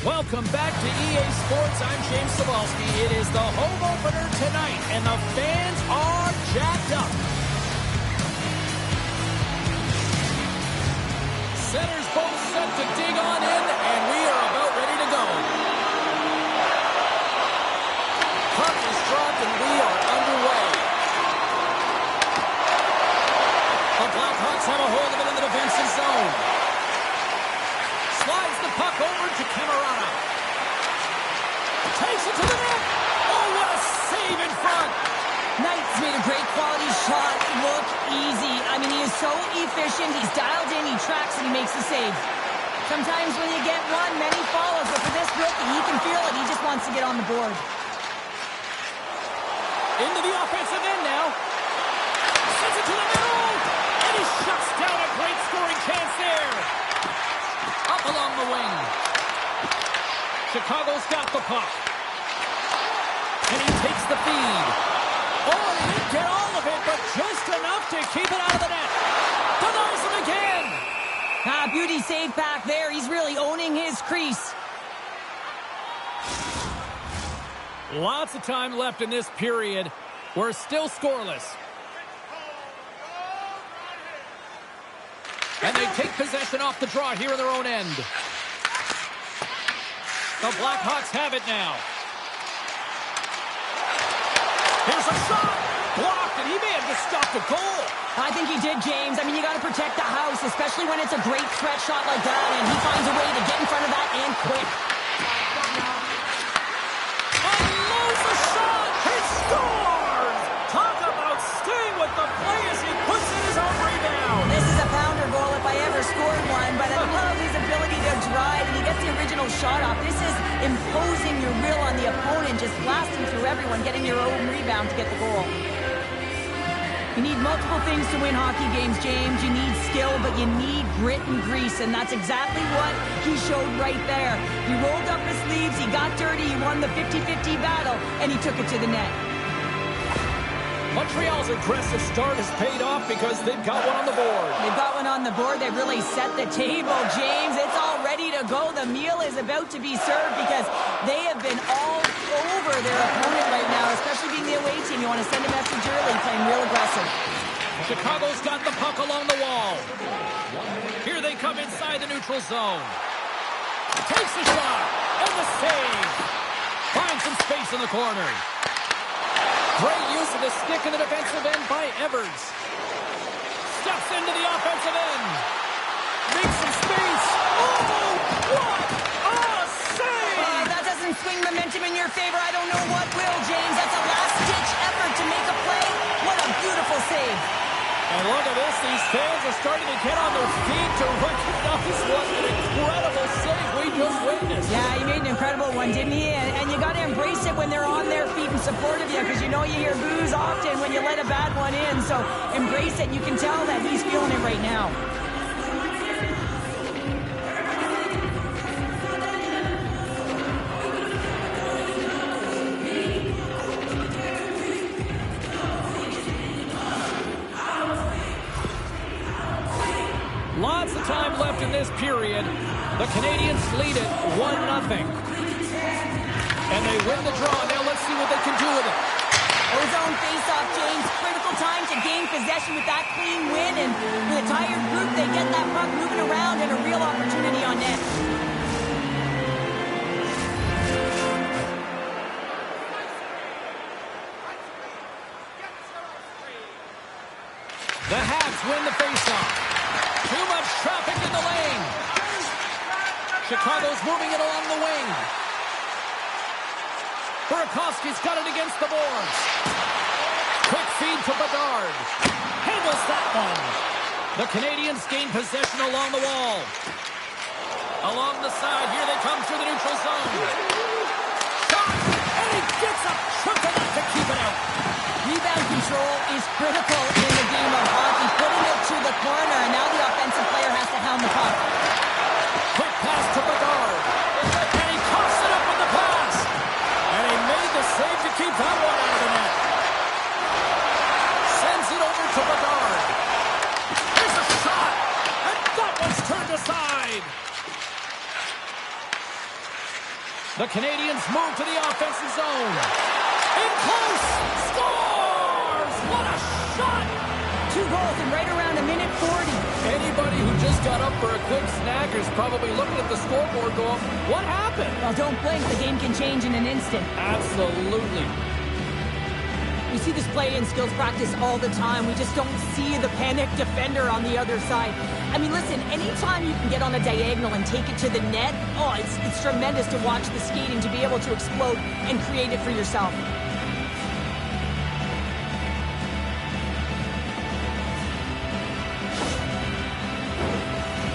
Welcome back to EA Sports. I'm James Cebulski. It is the home opener tonight, and the fans are jacked up. Centers both set to dig on in, and we are about ready to go. Puck is dropped, and we are underway. The Blackhawks have a hold of it in the defensive zone. Slides the puck over to Camarada. Takes it to the net. Oh, what a save in front. Knight's made a great quality shot look easy. I mean, he is so efficient. He's dialed in, he tracks, and he makes the save. Sometimes when you get one, many follows. But for this rookie, he can feel it. He just wants to get on the board. Into the offensive end now. Sends it to the middle. And he shuts down a great scoring chance there. Up along the wing. Chicago's got the puck. And he takes the feed. Oh, he didn't get all of it, but just enough to keep it out of the net. Denies him again. Beauty save back there. He's really owning his crease. Lots of time left in this period. We're still scoreless. And they take possession off the draw here in their own end. The Blackhawks have it now. Here's a shot. Blocked, and he may have just stopped a goal. I think he did, James. I mean, you got to protect the house, especially when it's a great threat shot like that, and he finds a way to get in front of that and quick. Unloads the shot. He scores. Talk about staying with the play as he puts in his own rebound. This is a pounder goal if I ever scored one, but I love his ability to drive, and he gets the original shot off. This is imposing your will on the opponent, just blasting through everyone, getting your own rebound to get the goal. You need multiple things to win hockey games, James. You need skill, but you need grit and grease, and that's exactly what he showed right there. He rolled up his sleeves, he got dirty, he won the 50-50 battle, and he took it to the net. Montreal's aggressive start has paid off because they've got one on the board. They've got one on the board. They've really set the table, James. It's all ready to go. The meal is about to be served because they have been all over their opponent right now, especially being the away team. You want to send a message early, playing real aggressive. Chicago's got the puck along the wall. Here they come inside the neutral zone. Takes the shot, and the save. Finds some space in the corner. Great use of the stick in the defensive end by Evers. Steps into the offensive end. Makes some space. Oh, what a save! That doesn't swing momentum in your favor. I don't know what will, James. That's a last-ditch effort to make a play. What a beautiful save. And look at this. These fans are starting to get on their feet to recognize what an incredible save we just witnessed. Yeah, he made an incredible one, didn't he? And you got to embrace it when they're on their feet in support of you, because you know you hear boos often when you let a bad one in. So embrace it. You can tell that he's feeling it right now. Lots of time left in this period. The Canadiens lead it 1-0. And they win the draw. Now let's see what they can do with it. Ozone face-off, James. Critical time to gain possession with that clean win. And with a tired group, they get that puck moving around and a real opportunity on net. The Habs win the face-off. Too much traffic in the lane. Chicago's moving it along the wing. Burakovsky's got it against the boards. Quick feed to Bedard. Handles that one. The Canadiens gain possession along the wall. Along the side, here they come through the neutral zone. Shot, and he gets a chunk enough to keep it out. Rebound control is critical in the game of hockey. Putting it to the corner, and now the offensive player has to hound the puck. Quick pass to Bedard. And he coughs it up with the pass. And he made the save to keep that one out of the net. Sends it over to Bedard. There's a shot. And that one's turned aside. The Canadiens move to the offensive zone. In close. Scores! What a shot! 2 goals in right around a minute 40. Anybody who just got up for a quick snack is probably looking at the scoreboard going, what happened? Well, don't blink. The game can change in an instant. Absolutely. We see this play in skills practice all the time. We just don't see the panic defender on the other side. I mean, listen, anytime you can get on a diagonal and take it to the net, oh, it's tremendous to watch the skating, to be able to explode and create it for yourself.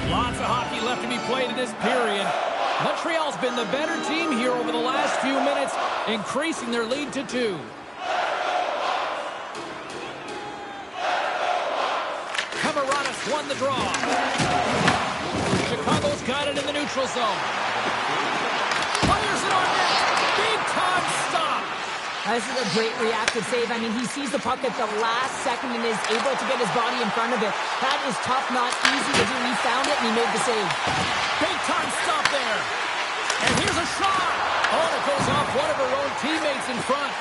Lots of hockey left to be played in this period. Montreal's been the better team here over the last few minutes, increasing their lead to 2. Won the draw. Chicago's got it in the neutral zone. Fires it on net. Big time stop. This is a great reactive save. I mean, he sees the puck at the last second and is able to get his body in front of it. That is tough, not easy to do. He found it and he made the save. Big time stop there. And here's a shot. Oh, and it goes off one of her own teammates in front.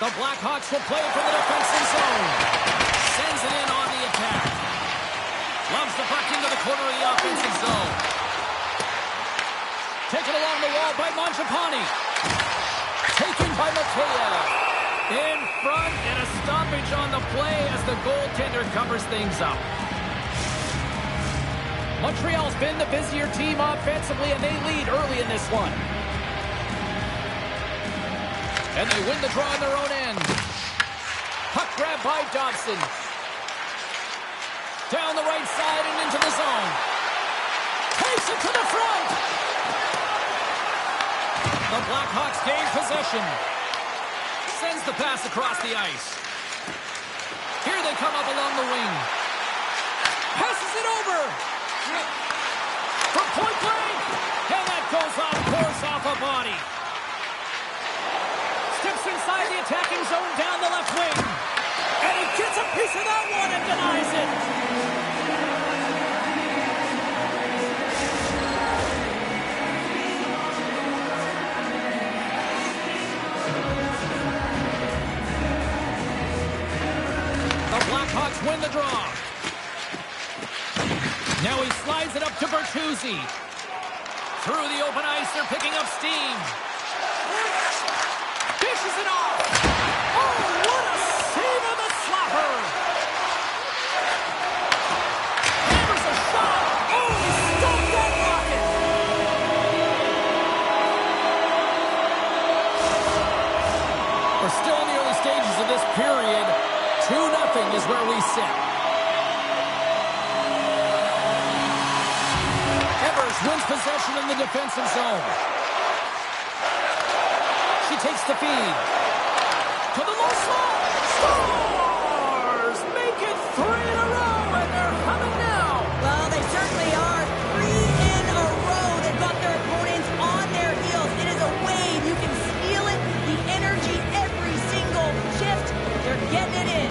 The Blackhawks will play it from the defensive zone. Sends it in on the attack. Loves the puck into the corner of the offensive zone. Taken along the wall by Mangiapane. Taken by Mateya. In front, and a stoppage on the play as the goaltender covers things up. Montreal's been the busier team offensively, and they lead early in this one. And they win the draw on their own end. Puck grab by Dobson. Down the right side and into the zone. Takes it to the front. The Blackhawks gain possession. Sends the pass across the ice. Here they come up along the wing. Passes it over. From point blank. And that goes off course off a body. Steps inside the attacking zone down the left wing. And he gets a piece of that one and denies it. The Blackhawks win the draw. Now he slides it up to Bertuzzi. Through the open ice, they're picking up steam. Dishes it off. Oh, what a save on the slapper. Hammers a shot. Oh, he stopped that rocket. We're still in the early stages of this period. 2-0 is where we sit. Evers wins possession in the defensive zone. She takes the feed. To the low slot. Scores! Make it 3 in a row, and they're coming now. Well, they certainly are. 3 in a row. They've got their opponents on their heels. It is a wave. You can feel it. The energy every single shift. They're getting it in.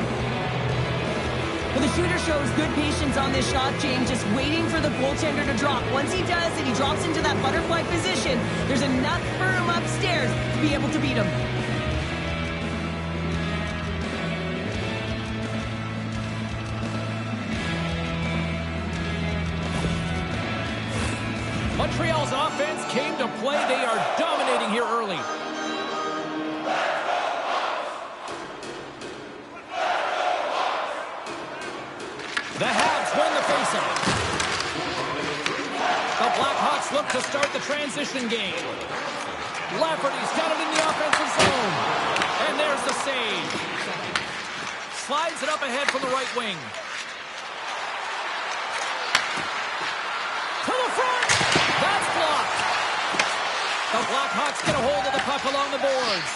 Well, the shooter shows good patience on this shot, James, just waiting for the goaltender to drop. Once he does and he drops into that butterfly position, there's enough for him upstairs to be able to beat him. Montreal's offense came to play. They are dominating here early. The Habs win the faceoff. The Blackhawks look to start the transition game. Lafferty's got it in the offensive zone. And there's the save. Slides it up ahead from the right wing. To the front. That's blocked. The Blackhawks get a hold of the puck along the boards.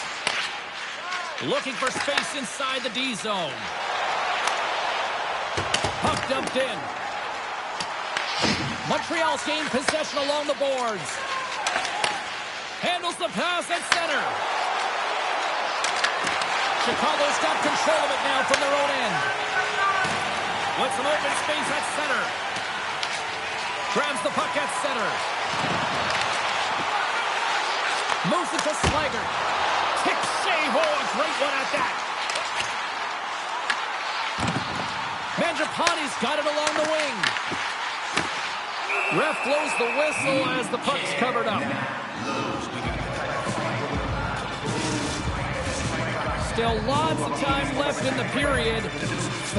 Looking for space inside the D zone. Puck dumped in. Montreal's gained possession along the boards. Handles the pass at center. Chicago's got control of it now from their own end. With some open space at center. Grabs the puck at center. Moves it to Slager. Kick save. Oh, a great one at that. Mangiapane's got it along the wing. Ref blows the whistle as the puck's covered up. Still lots of time left in the period.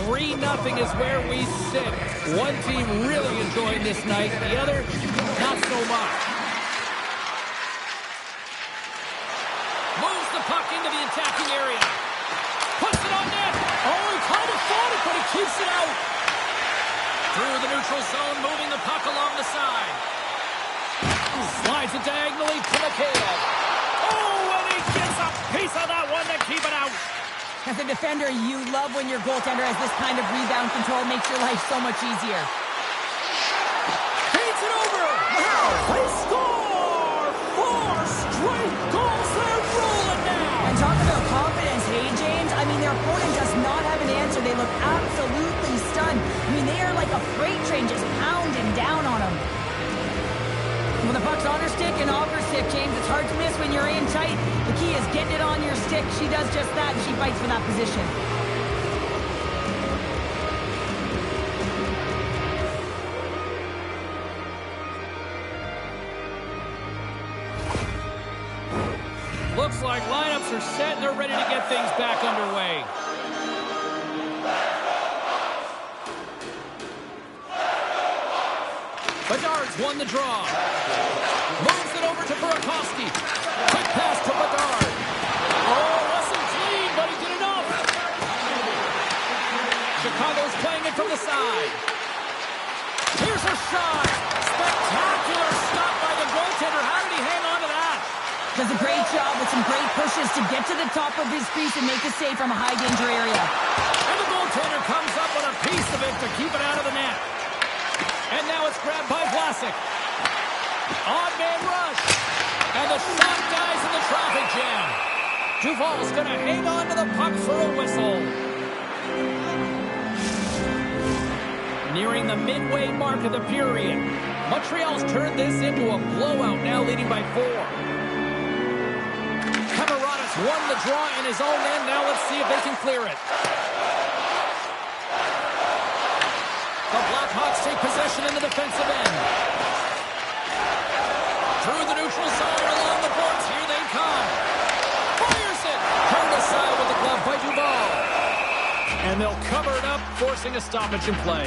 3-0 is where we sit. One team really enjoying this night. The other, not so much. Moves the puck into the attacking area. Puts it on net. Oh, he kind of fought it, but he keeps it out. Through the neutral zone, moving the puck along the side. Slides it diagonally to Mikheyev. Oh, and he gets a piece of that one to keep it out. As a defender, you love when your goaltender has this kind of rebound control. Makes your life so much easier. Feeds it over. Wow, they score! 4 straight goals. They're rolling now. And talk about confidence, hey, James? I mean, their opponent does not have an answer. They look absolutely stunned. I mean, they are like a freight train just pounding down on them. When the puck's on her stick and off her stick, James, it's hard to miss when you're in tight. The key is getting it on your stick. She does just that, and she fights for that position. Looks like lineups are set and they're ready to get things back underway. Bedard's won the draw. Moves it over to Burakovsky. Quick pass to Bedard. Oh, wasn't clean, but he did enough. Chicago's playing it from the side. Here's a shot. Spectacular stop by the goaltender. How did he hang on to that? Does a great job with some great pushes to get to the top of his crease and make a save from a high-danger area. And the goaltender comes up with a piece of it to keep it out of the net. And now it's grabbed by Vlasic. Odd man rush. And the shot dies in the traffic jam. Duval's going to hang on to the puck for a whistle. Nearing the midway mark of the period. Montreal's turned this into a blowout, now leading by 4. Cameron's won the draw in his own end. Now let's see if they can clear it. The Blackhawks take possession in the defensive end. Through the neutral zone along the boards. Here they come. Fires it. Turned aside with the glove by Duval. And they'll cover it up, forcing a stoppage in play.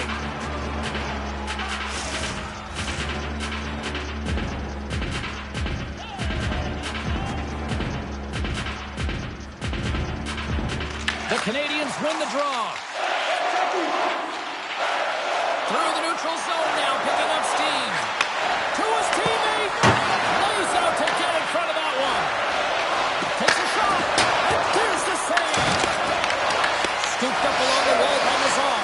The Canadiens win the draw. Through the neutral zone now, picking up steam. To his teammate. Lays out to get in front of that one. Takes a shot. And there's the save. Scooped up along the wall by Lazar.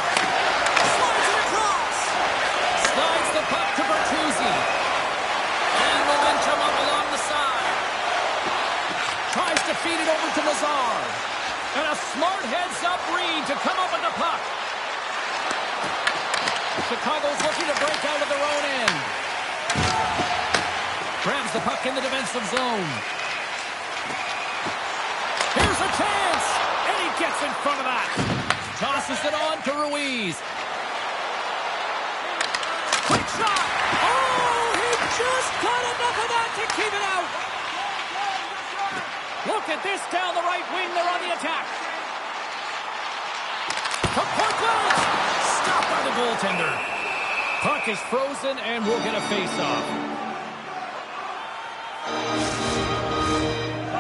Slides it across. Slides the puck to Bertuzzi. And momentum up along the side. Tries to feed it over to Lazar. And a smart heads-up read to come up with the puck. Chicago's looking to break out of their own end. Grabs the puck in the defensive zone. Here's a chance. And he gets in front of that. Tosses it on to Ruiz. Quick shot. Oh, he just got enough of that to keep it out. Look at this down the right wing. They're on the attack. To Portland. Stopped by the goaltender. Puck is frozen and we'll get a face-off.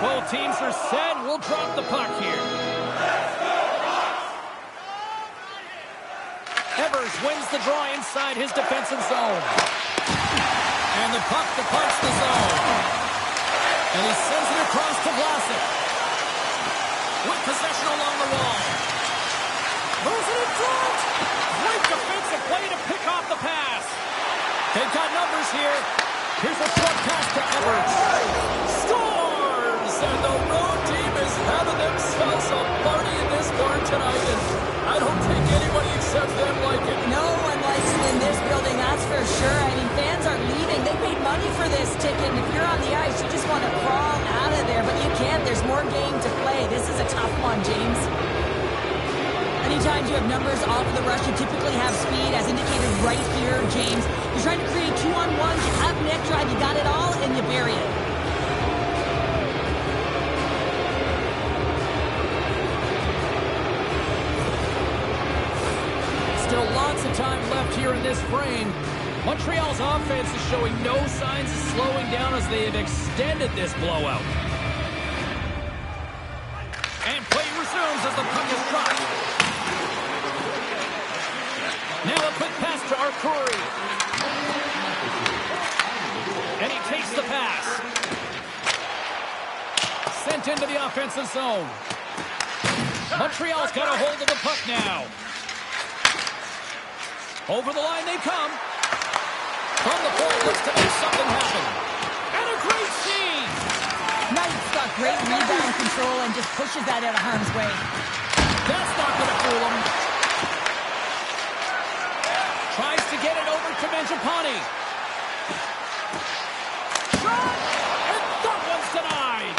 Both teams are set. We'll drop the puck here. Evers wins the draw inside his defensive zone. And the puck departs the zone. And he sends it across to Vlasic. With possession along the wall. Moves it in front. Great defensive play to pick off the pass. They've got numbers here. Here's a short pass to Edwards. Scores! And the road team is having themselves a party in this barn tonight. And I don't think anybody except them like it. No one likes it in this building, that's for sure. I mean, fans are leaving. They paid money for this ticket. And if you're on the ice, you just want to crawl on, James. Anytime you have numbers off of the rush, you typically have speed, as indicated right here, James. You're trying to create 2-on-1s, you have net drive, you got it all, and you bury it. Still lots of time left here in this frame. Montreal's offense is showing no signs of slowing down as they have extended this blowout. And play resumes as the puck is dropped. Now a quick pass to Arcuri. And he takes the pass. Sent into the offensive zone. Montreal's got a hold of the puck now. Over the line they come. From the point, looks to make something happen. And a great scene. Knight's got great rebound control and just pushes that out of harm's way. That's not going to fool him. Tries to get it over to Mangiapane. Shot! And that one's denied.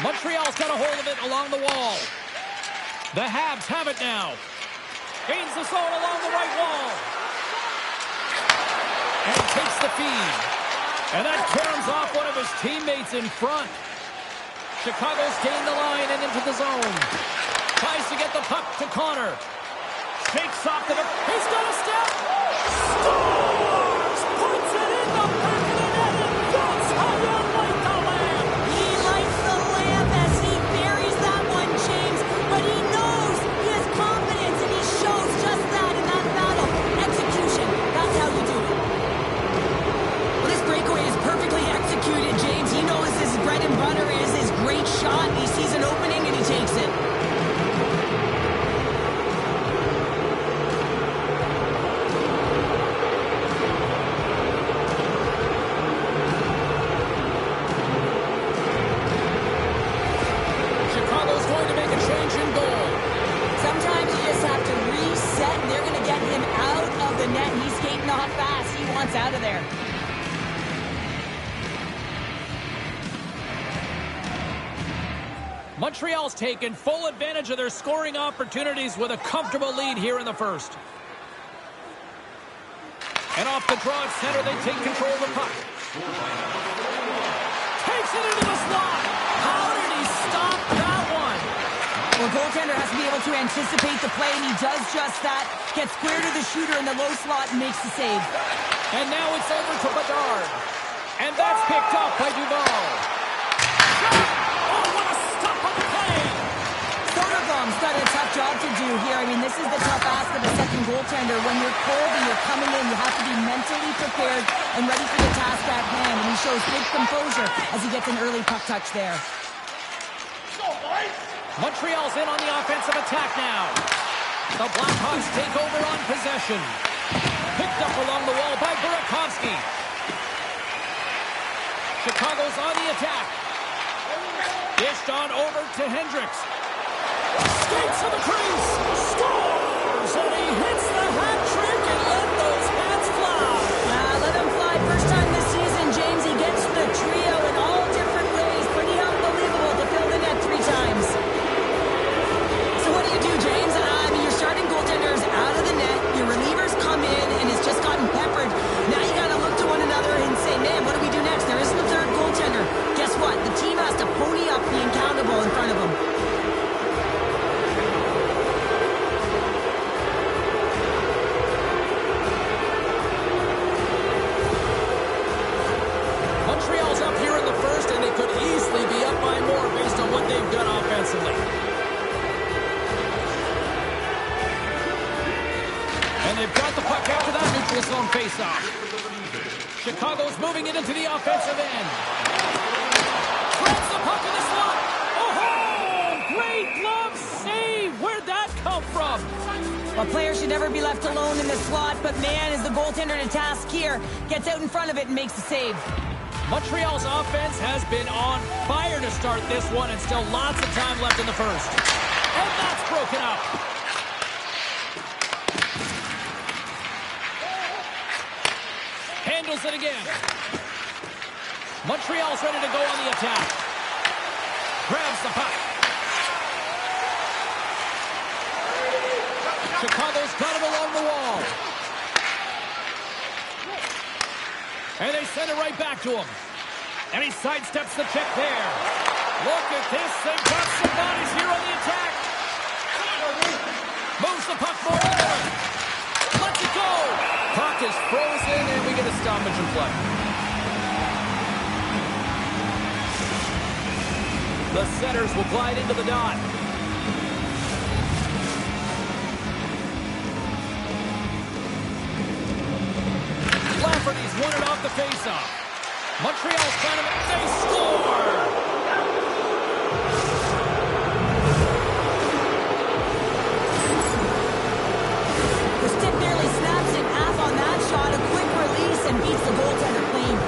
Montreal's got a hold of it along the wall. The Habs have it now. Gains the zone along the right wall. And takes the feed. And that turns off one of his teammates in front. Chicago's gained the line and into the zone. Tries to get the puck to Connor. Shakes off the... He's got a step! Scores! Puts it in the back of the net, and that's how you light the lamp! He lights the lamp as he buries that one, James. But he knows he has confidence, and he shows just that in that battle. Execution. That's how you do it. Well, this breakaway is perfectly executed, James. He knows his bread and butter is his great shot. He sees an opening, and he takes it. Chicago's going to make a change in goal. Sometimes you just have to reset, and they're going to get him out of the net. He's skating off fast. He wants out of there. Montreal's taken full advantage of their scoring opportunities with a comfortable lead here in the first. And off the draw at center, they take control of the puck. Takes it into the slot. How did he stop that one? Well, goaltender has to be able to anticipate the play, and he does just that. Gets square to the shooter in the low slot and makes the save. And now it's over to Bedard. And that's picked up by Duval. Oh, what a stop on the play! Soderblom's got a tough job to do here. I mean, this is the tough ask of a second goaltender. When you're cold and you're coming in, you have to be mentally prepared and ready for the task at hand. And he shows big composure as he gets an early puck touch there. Montreal's in on the offensive attack now. The Blackhawks take over on possession. Picked up along the wall by Burakovsky. Chicago's on the attack. Dished on over to Hendricks. Skates to the crease. Scores! And he hits the hat trick and let those hats fly. Let him fly. First time this season, James. He gets the trio in all different ways. Pretty unbelievable to fill the net 3 times. So what do you do, James? I mean, your starting goaltender's out of the net. Your relievers come in, and it's just gotten peppered. Now you got to look to one another and say, man, what do we do next? There isn't a third goaltender. Guess what? The team has to pony up, being accountable in front of them. Montreal's up here in the first, and they could easily be up by more based on what they've done offensively. And they've got the puck after that neutral zone faceoff. Chicago's moving it into the offensive end. Throws the puck in the slot. Oh, great glove save. Where'd that come from? A player should never be left alone in the slot, but man, is the goaltender to task here. Gets out in front of it and makes the save. Montreal's offense has been on fire to start this one, and still lots of time left in the first. And that's broken up. Handles it again. Montreal's ready to go on the attack. Grabs the puck. Chicago's got it along the wall. And they send it right back to him. And he sidesteps the check there. Look at this. They've got some bodies here on the attack. Moves the puck more into it. Lets it go. Puck is frozen, and we get a stoppage in play. The setters will glide into the dot. Lafferty's won it off the faceoff. Montreal's trying to make... They score! The stick nearly snaps in half on that shot. A quick release and beats the goaltender clean.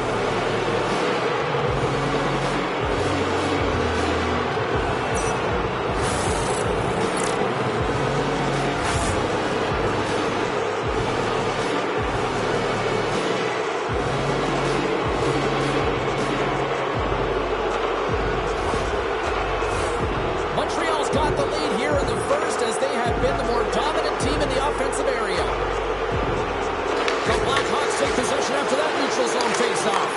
Montreal's got the lead here in the first as they have been the more dominant team in the offensive area. The Blackhawks take possession after that neutral zone faceoff.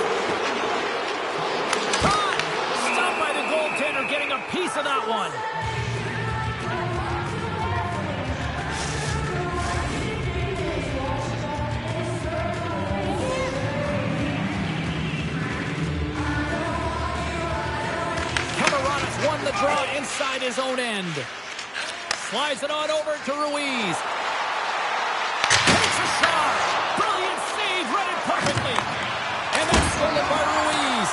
Caught! Stopped by the goaltender, getting a piece of that one. Camarada's won the draw inside his own end. Slides it on over to Ruiz. Takes a shot. Brilliant save, read it perfectly. And that's stolen by Ruiz.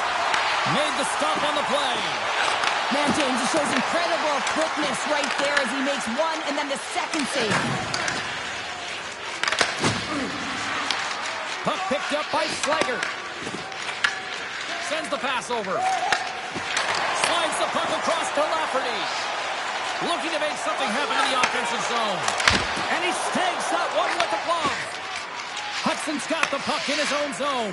Made the stop on the play. Man, James, he shows incredible quickness right there as he makes one and then the second save. Puck picked up by Slager. Sends the pass over. Slides the puck across to Lafferty. Looking to make something happen in the offensive zone. And he snags that one with the glove. Hudson's got the puck in his own zone.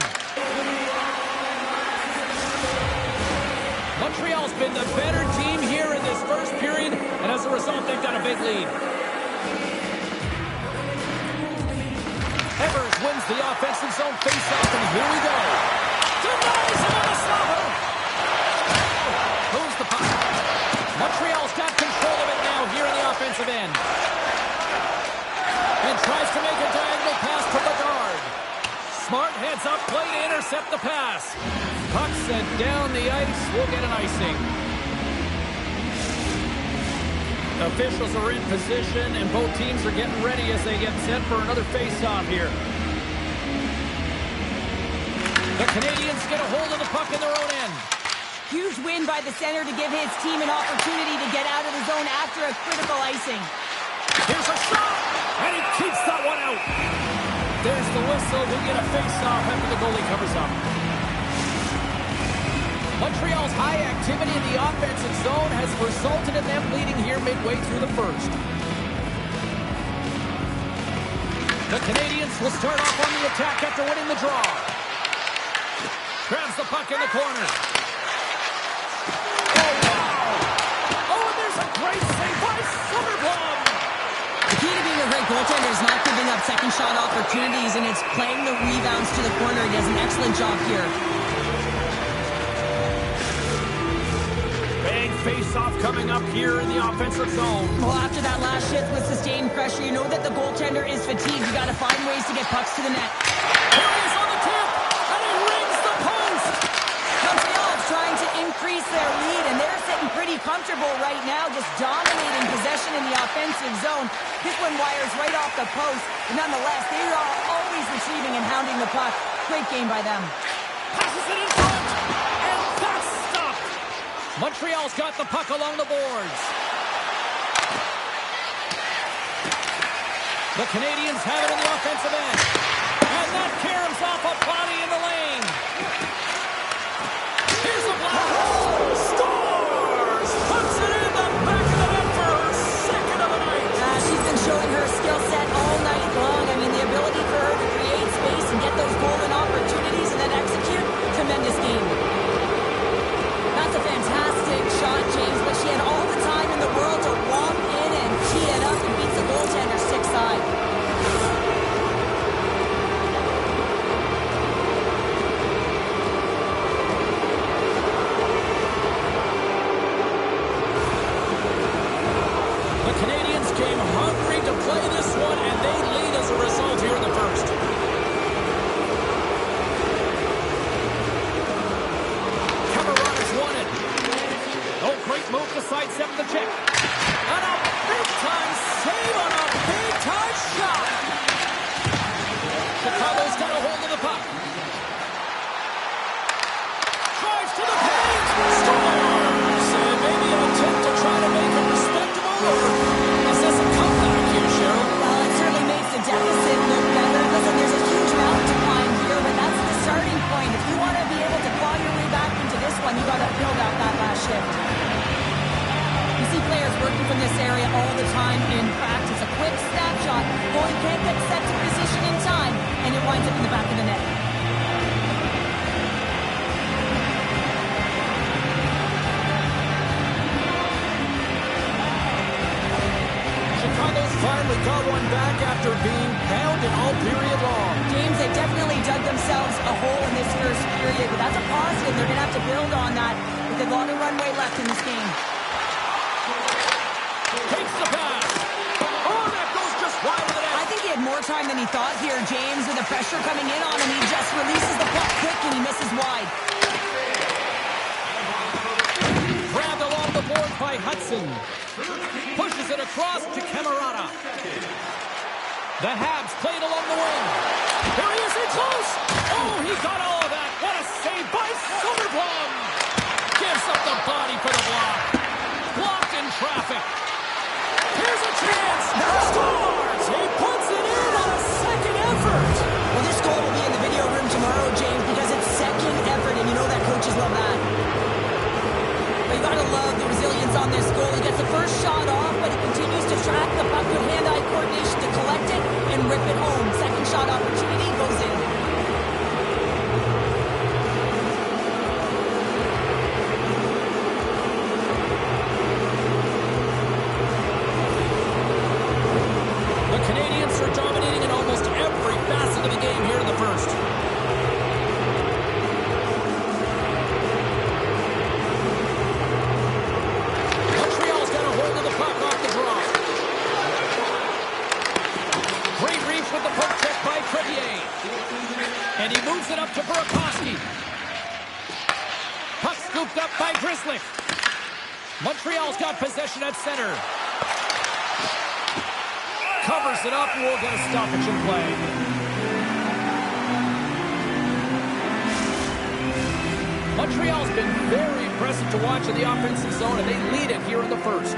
Montreal's been the better team here in this first period, and as a result, they've got a big lead. Evers wins the offensive zone faceoff, and here we go. Denies him on the stopper. Moves the puck. Montreal's got control of it now here in the offensive end. And tries to make a diagonal pass to Bedard. Smart heads up play to intercept the pass. Puck sent down the ice. We'll get an icing. Officials are in position, and both teams are getting ready as they get set for another face-off here. The Canadiens get a hold of the puck in their own end. Huge win by the center to give his team an opportunity to get out of the zone after a critical icing. Here's a shot, and he keeps that one out. There's the whistle. We get a face-off after the goalie covers up. Montreal's high activity in the offensive zone has resulted in them leading here midway through the first. The Canadiens will start off on the attack after winning the draw. Grabs the puck in the corner. Great save by Soderblom. The key to being a great goaltender is not giving up second shot opportunities, and it's playing the rebounds to the corner. He does an excellent job here. Big face-off coming up here in the offensive zone. Well, after that last shift with sustained pressure, you know that the goaltender is fatigued. You got to find ways to get pucks to the net. Here he is on the tip, and he rings the post. Montreal is trying to increase their lead, and they're sitting pretty comfortable right now, just dominating possession in the offensive zone. This one wires right off the post, but nonetheless, they are always retrieving and hounding the puck. Great game by them. Passes it in front, and that's stopped. Montreal's got the puck along the boards. The Canadiens have it in the offensive end. And that caroms off a body in the lane. Here's a blackhawk. Scores! Puts it in the back of the net for her second of the night. She's been showing her skill set all night long. I mean, the ability for her to create space and get those golden opportunities and then execute, tremendous game. That's a fantastic shot, James, but she had all the time in the world to walk in and tee it up and beats the goaltender stick side. Chicago's got a hold of the puck. Drives to the paint. Scores! And maybe an attempt to try to make it respectable, or is this a comeback here, Cheryl? Well, it certainly makes the deficit look better. Listen, there's a huge mountain to climb here, but that's the starting point. If you want to be able to claw your way back into this one, you got to build out that last shift. You see players working from this area all the time in practice. A quick snapshot. Goalie can't get set to position in time, and it winds up in the back of the net. Chicago's finally got one back after being pounded all period long. James, they definitely dug themselves a hole in this first period, but that's a positive. They're going to have to build on that with a lot of runway left in this game. Takes the pass. Oh, that goes just wide of the net. I think he had more time than he thought here, James. With the pressure coming in on him, he just releases the puck quick and he misses wide. Grabbed along the board by Hudson. Pushes it across to Camarada. The Habs played along the wing. Here he is in close. Oh, he got all of that. What a save by Soderblom. Gives up the body for the block. Blocked in traffic. Here's a chance. Scores. He puts it in on a second effort. Well, this goal will be in the video room tomorrow, James, because it's second effort, and you know that coaches love that. But you gotta love the resilience on this goal. He gets the first shot off, but he continues to track the puck with hand-eye coordination to collect it and rip it home. Second shot opportunity goes in. The Canadiens are dominating in almost every facet of the game here in the first. Montreal's got a hold of the puck off the draw. Great reach with the poke check by Crevier. And he moves it up to Burakovsky. Puck scooped up by Grizzly. Montreal's got possession at center. Covers it up, and we'll get a stoppage in play. Montreal's been very impressive to watch in the offensive zone, and they lead it here in the first.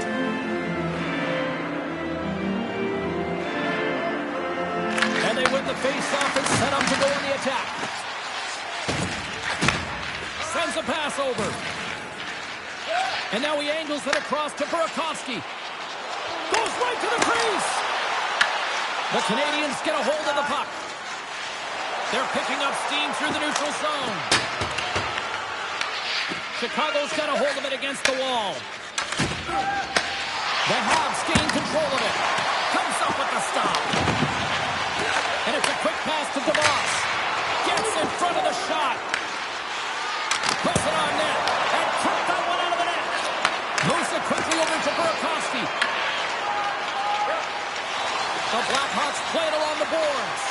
And they win the face-off and set up to go in the attack. Sends a pass over. And now he angles it across to Burakovsky. Goes right to the crease. The Canadiens get a hold of the puck. They're picking up steam through the neutral zone. Chicago's got a hold of it against the wall. The Habs gain control of it. Comes up with the stop. And it's a quick pass to DeVos. Gets in front of the shot. Puts it on net. And kicked that one out of the net. Moves it quickly over to Burakovsky. The Blackhawks play it along the boards.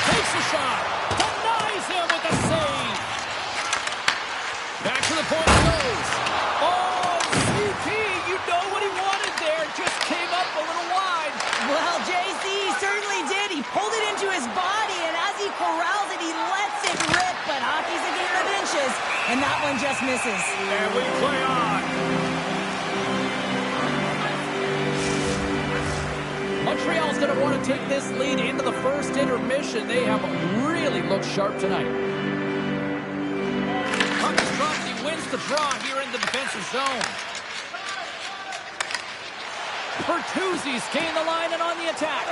Takes a shot. Denies him with the save. Back to the point it goes. Oh, CP, you know what he wanted there. Just came up a little wide. Well, JC certainly did. He pulled it into his body, and as he corrals it, he lets it rip. But hockey's a game of inches, and that one just misses. And we play on. Montreal's going to want to take this lead into the first intermission. They have really looked sharp tonight. Puck is dropped. He wins the draw here in the defensive zone. Bertuzzi's gained the line and on the attack.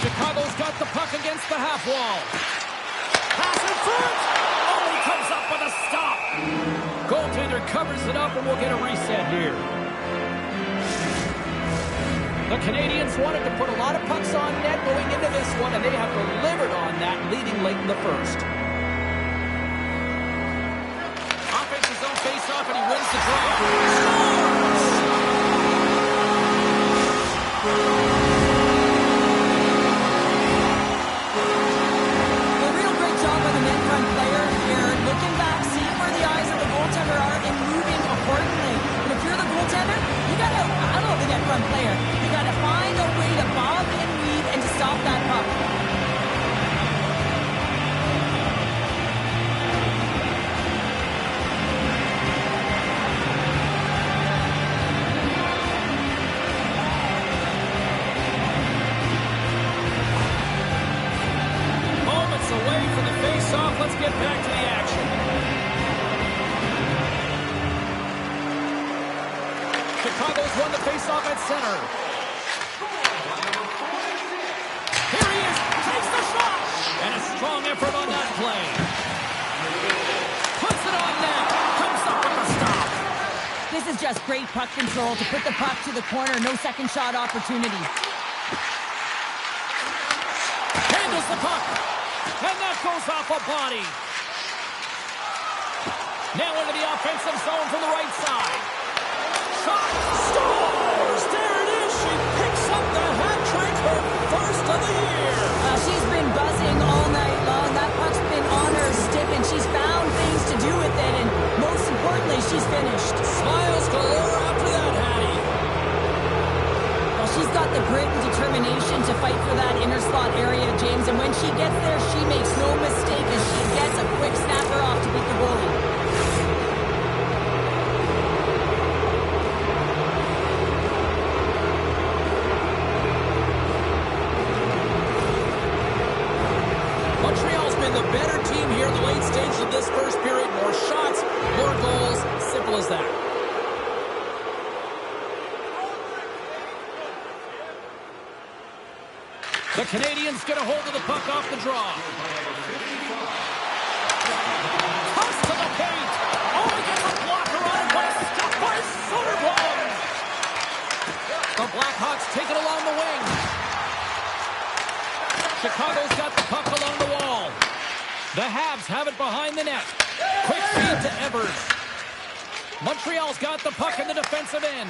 Chicago's got the puck against the half wall. Pass in front. Oh, he comes up with a stop. Goaltender covers it up, and we'll get a reset here. The Canadiens wanted to put a lot of pucks on net going into this one, and they have delivered on that, leading late in the first. Offensive zone face-off, and he wins the draw. A real great job by the net front player here. Looking back, seeing where the eyes of the goaltender are, and moving accordingly. But if you're the goaltender, you got to battle the net front player. You got to find a way to bob and weave and to stop that puck. Chicago's won the faceoff at center. Here he is, takes the shot! And a strong effort on that play. Puts it on net, comes up with the stop. This is just great puck control to put the puck to the corner. No second shot opportunity. Handles the puck. And that goes off a body. Now into the offensive zone from the right side. Shot. Scores! There it is. She picks up the hat trick, her first of the year. She's been buzzing all night long. That puck's been on her stick, and she's found things to do with it. And most importantly, she's finished. Smiles galore after that, Hattie. Well, she's got the grit and determination to fight for that inner slot area, James. And when she gets there, she makes no mistake as she gets a quick snapper off to beat the goalie. Montreal's been the better team here in the late stages of this first period. More shots, more goals. Simple as that. The Canadiens get a hold of the puck off the draw. Toss to the paint. Oh, he gets a blocker on it. What a stop by Soderblom. The Blackhawks take it along the wing. Chicago's got the puck along the wall. The Habs have it behind the net. Quick feed to Evers. Montreal's got the puck in the defensive end.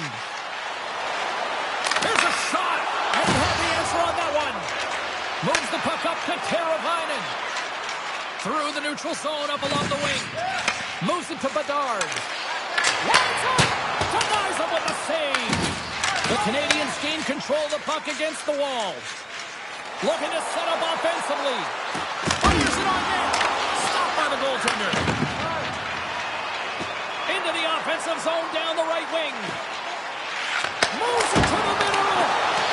There's a shot. And he had the answer on that one. Moves the puck up to Teravainen. Through the neutral zone up along the wing. Moves it to Bedard. Lines up. Denies him with a save. The Canadiens gain control of the puck against the wall. Looking to set up offensively. Fires it on net. Stopped by the goaltender. Into the offensive zone down the right wing. Moves it to the middle.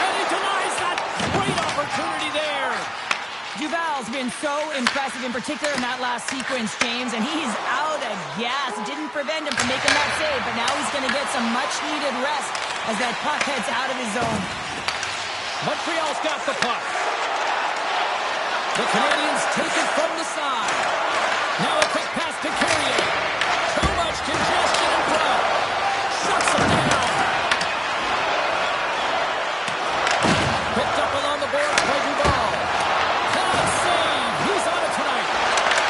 And he denies that great opportunity there. Duval's been so impressive, in particular in that last sequence, James, and he's out of gas. It didn't prevent him from making that save, but now he's going to get some much-needed rest as that puck heads out of his zone. Montreal's got the puck. The Canadiens take it from the side. Now a quick pass to Carrier. Too much congestion in front. Shuts him down. Picked up along the board by Duval. Cannot save. He's on it tonight.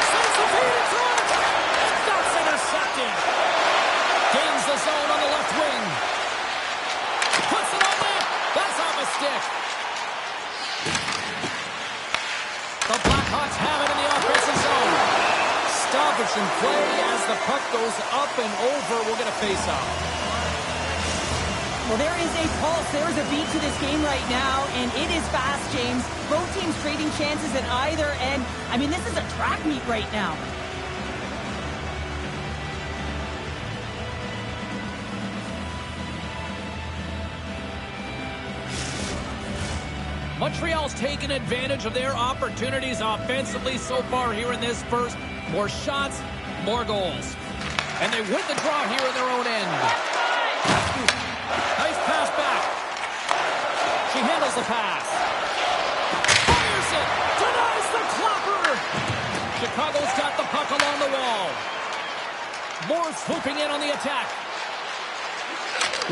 Sends the feed in front. And that's intercepted. Gains the zone on the left wing. Puts it on net. That's off a stick. The Blackhawks have it in the offensive zone. Stoppage in play as the puck goes up and over. We'll get a face-off. Well, there is a pulse. There is a beat to this game right now, and it is fast, James. Both teams trading chances at either end. I mean, this is a track meet right now. Montreal's taken advantage of their opportunities offensively so far here in this first. More shots, more goals. And they win the draw here in their own end. Nice pass back. She handles the pass. Fires it. Denies the clapper. Chicago's got the puck along the wall. Moore swooping in on the attack.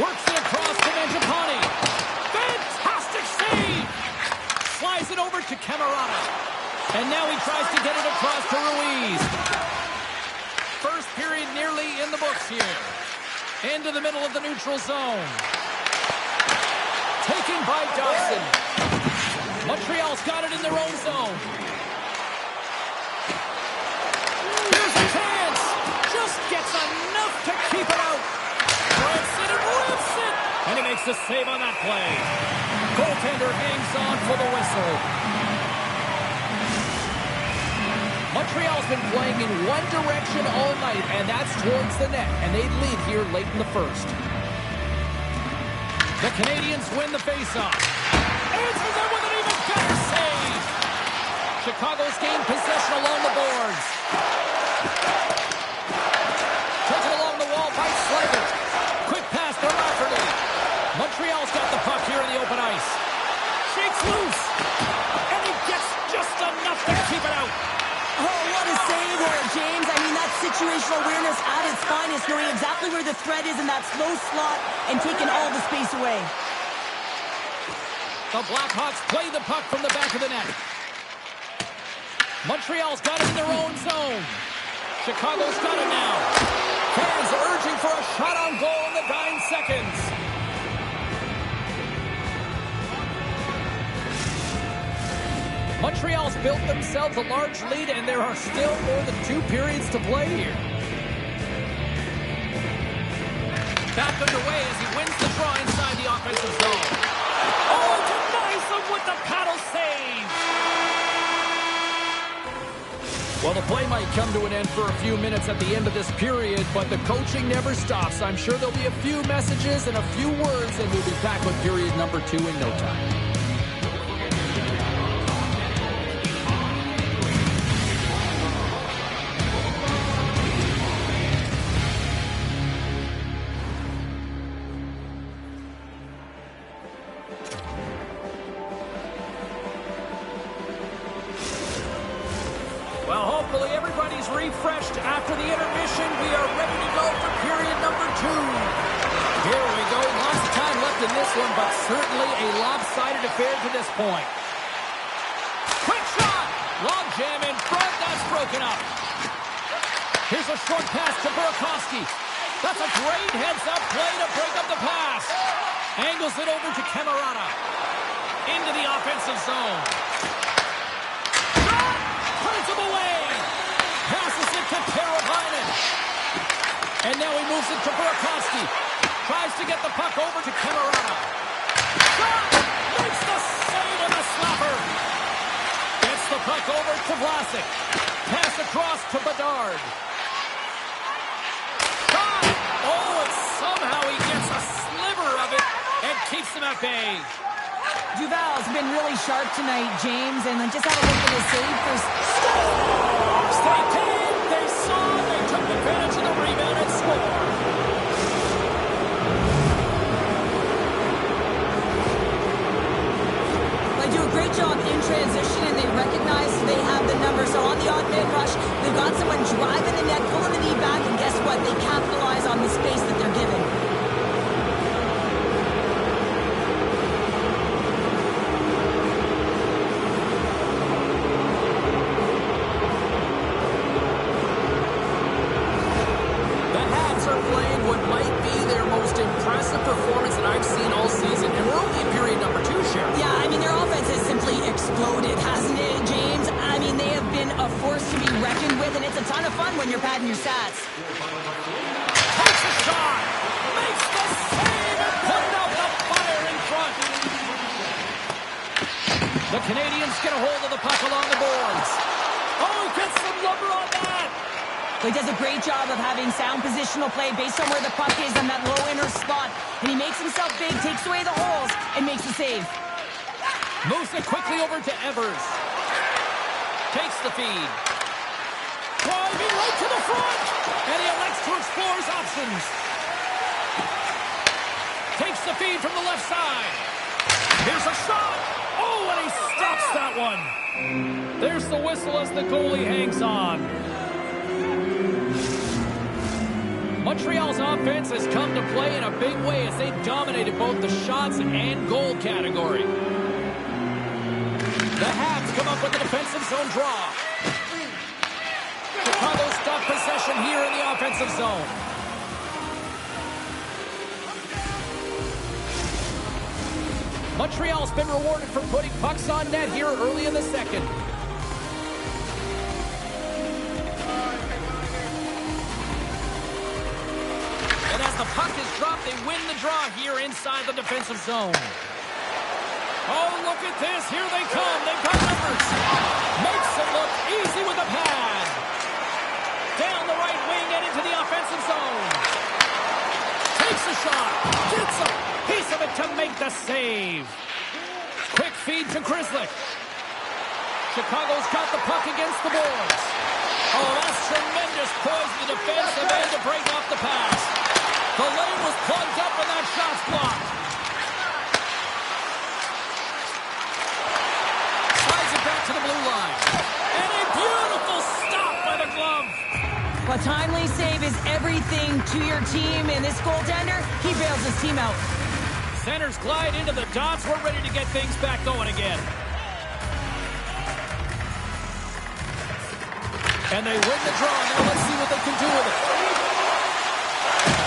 Works it across to Mangiapane. Fantastic save. Slides it over to Camarada. And now he tries to get it across to Ruiz. First period nearly in the books here. Into the middle of the neutral zone. Taken by Dobson. Montreal's got it in their own zone. Here's a chance. Just gets enough to keep it out. Rips it and rips it. And he makes the save on that play. Goaltender hangs on for the whistle. Montreal's been playing in one direction all night, and that's towards the net, and they lead here late in the first. The Canadiens win the faceoff. Answers it with an even better save. Chicago's gained possession along the boards. Taken along the wall by Slavin. Quick pass to Rafferty. James. I mean, that's situational awareness at its finest, knowing exactly where the threat is in that slow slot and taking all the space away. The Blackhawks play the puck from the back of the net. Montreal's got it in their own zone. Chicago's got it now. Fans urging for a shot on goal in the dying seconds. Montreal's built themselves a large lead, and there are still more than 2 periods to play here. Back underway as he wins the draw inside the offensive zone. Oh, denies him with the paddle save. Well, the play might come to an end for a few minutes at the end of this period, but the coaching never stops. I'm sure there'll be a few messages and a few words, and we'll be back with period number 2 in no time. Well, hopefully everybody's refreshed after the intermission. We are ready to go for period number 2. Here we go. Lots of time left in this one, but certainly a lopsided affair to this point. Quick shot! Long jam in front. That's broken up. Here's a short pass to Burakovsky. That's a great heads-up play to break up the pass. Angles it over to Camerata. Into the offensive zone. Turns him away. Passes it to Teravainen. And now he moves it to Burakovsky. Tries to get the puck over to Camerata. Shot! Makes the save on the slapper. Gets the puck over to Vlasic. Pass across to Bedard. Shot! Oh, and somehow he gets a sliver of it and keeps him at bay. Duval's been really sharp tonight, James, and then just had a look at his save for They did. They saw. They took advantage of the rebound and scored. They do a great job in transition, and they recognize they have the number. So on the odd man rush, they've got someone driving the net, pulling the knee back, and guess what? They capitalize on the space that they're given. Performance that I've seen all season, and we're only in period number 2, Sharon. Yeah, I mean, their offense has simply exploded, hasn't it, James? I mean, they have been a force to be reckoned with, and it's a ton of fun when you're padding your stats. Takes a shot, makes the save, and putting out the fire in front. The Canadiens get a hold of the puck along the boards. Oh, gets some lumber on that. He does a great job of having sound positional play based on where the puck is on that low inner spot. And he makes himself big, takes away the holes, and makes the save. Moves it quickly over to Evers. Takes the feed. Driving right to the front. And he elects to explore his options. Takes the feed from the left side. Here's a shot. Oh, and he stops that one. There's the whistle as the goalie hangs on. Montreal's offense has come to play in a big way as they dominated both the shots and goal category. The Habs come up with the defensive zone draw. Chicago's got possession here in the offensive zone. Montreal's been rewarded for putting pucks on net here early in the second. And as the puck is dropped, they win the draw here inside the defensive zone. Oh, look at this. Here they come. They've got numbers. Makes it look easy with a pad. Down the right wing and into the offensive zone. Takes a shot. Gets a piece of it to make the save. Quick feed to Grzelcyk. Chicago's got the puck against the boards. Oh, that's tremendous poise in the defensive end to break off the pass. The lane was plugged up and that shot's blocked. Slides it back to the blue line. And a beautiful stop by the glove. A timely save is everything to your team, and this goaltender, he bails his team out. Centers glide into the dots. We're ready to get things back going again. And they win the draw. Now let's see what they can do with it.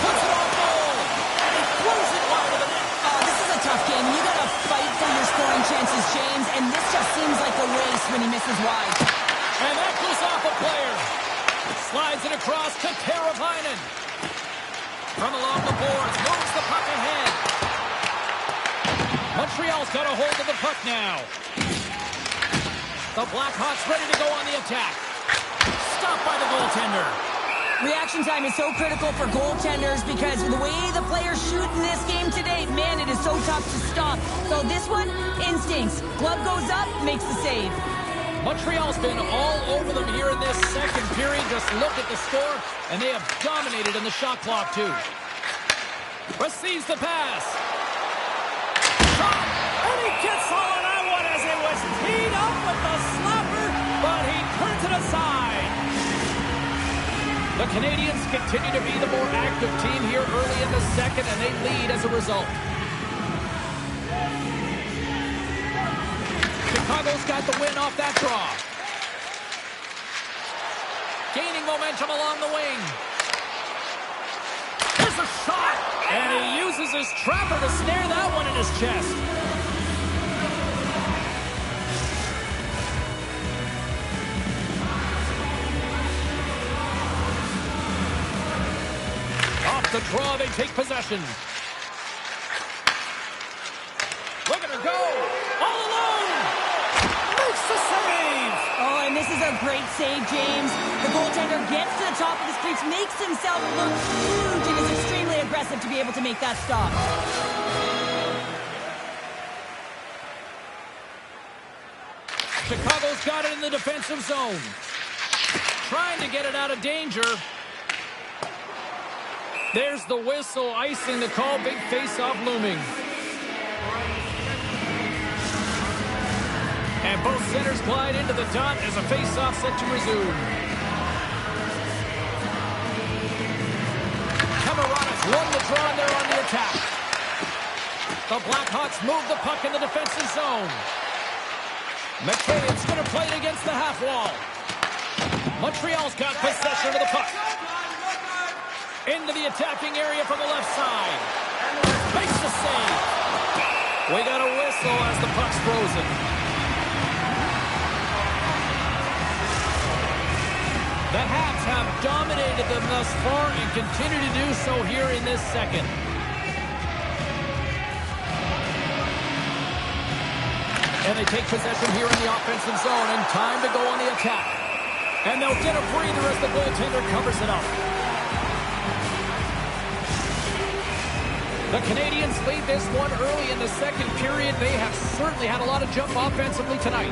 Puts it on goal. And he throws it wide of the net. Oh, this is a tough game. You got to fight for your scoring chances, James, and this just seems like a waste when he misses wide. And that goes off a player. Slides it across to Teravainen. From along the boards, moves the puck ahead. Montreal's got a hold of the puck now. The Blackhawks ready to go on the attack. Stopped by the goaltender. Reaction time is so critical for goaltenders because the way the players shoot in this game today, man, it is so tough to stop. So this one, instincts. Glove goes up, makes the save. Montreal's been all over them here in this second period. Just look at the score, and they have dominated in the shot clock, too. Receives the pass. Shot, and he gets all on that one as it was teed up with the slapper, but he turns it aside. The Canadiens continue to be the more active team here early in the second, and they lead as a result. Chicago's got the win off that draw. Gaining momentum along the wing. Here's a shot, and he uses his trapper to snare that one in his chest. The draw, they take possession. Look at her go. All alone. Makes the save. Oh, and this is a great save, James. The goaltender gets to the top of the crease, makes himself look huge, and is extremely aggressive to be able to make that stop. Chicago's got it in the defensive zone. Trying to get it out of danger. There's the whistle, icing the call, big face-off looming. And both centers glide into the dot as a face-off set to resume. Camarada's won the draw, and they're on the attack. The Blackhawks move the puck in the defensive zone. McCabe's going to play it against the half wall. Montreal's got possession of the puck. Into the attacking area from the left side. Makes the save. We got a whistle as the puck's frozen. The Habs have dominated them thus far and continue to do so here in this second. And they take possession here in the offensive zone, and time to go on the attack. And they'll get a breather as the goaltender covers it up. The Canadiens lead this one early in the second period. They have certainly had a lot of jump offensively tonight.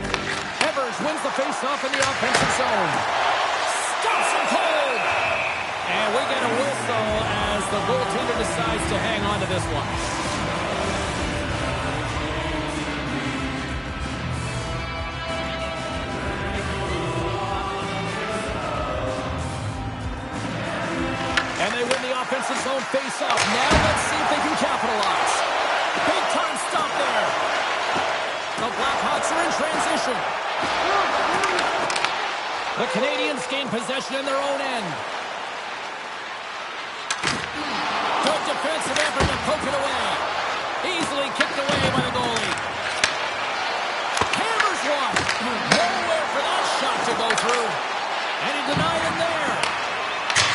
Evers wins the faceoff in the offensive zone. Stops him cold. And we get a whistle as the goaltender decides to hang on to this one. And they win the offensive zone face-off. Now let's see if they can capitalize. Big-time stop there. The Blackhawks are in transition. The Canadiens gain possession in their own end. Good defensive effort to poke it away. Easily kicked away by the goalie. Hammers one. Nowhere for that shot to go through. And he denied him there.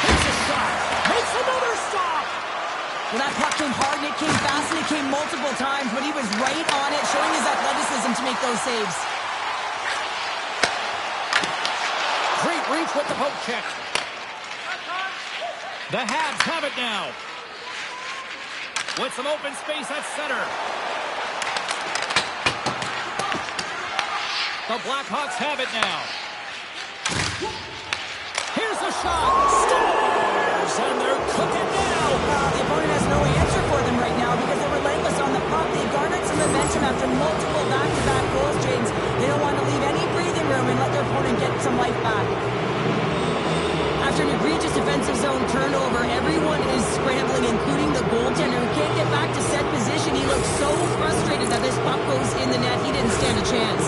Here's a shot. Makes another stop. Well, that puck came hard, and it came fast, and it came multiple times, but he was right on it, showing his athleticism to make those saves. Great reach with the poke check. The Habs have it now. With some open space at center. The Blackhawks have it now. Here's a shot. Scores! And they're cooking now. The opponent has no answer for them right now because they're relentless on the puck. They've garnered some momentum after multiple back-to-back goals, James. They don't want to leave any breathing room and let their opponent get some life back. After an egregious defensive zone turnover. Everyone is scrambling, including the goaltender who can't get back to set position. He looks so frustrated that this puck goes in the net. He didn't stand a chance.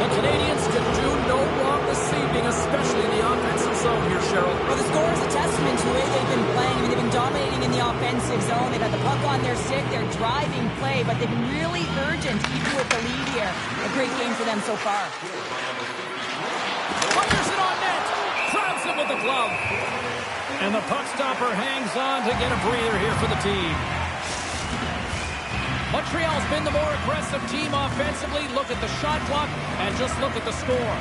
The Canadiens can do no wrong this evening, especially in the offensive zone here, Cheryl. Well, the score is a testament to the way they've been playing. I mean, they've been dominating in the offensive zone. They've had the puck on their stick. They're driving play, but they've been really urgent, even with the lead here. A great game for them so far. Fires it on net. Grabs it with the glove. And the puck stopper hangs on to get a breather here for the team. Montreal's been the more aggressive team offensively. Look at the shot clock and just look at the score.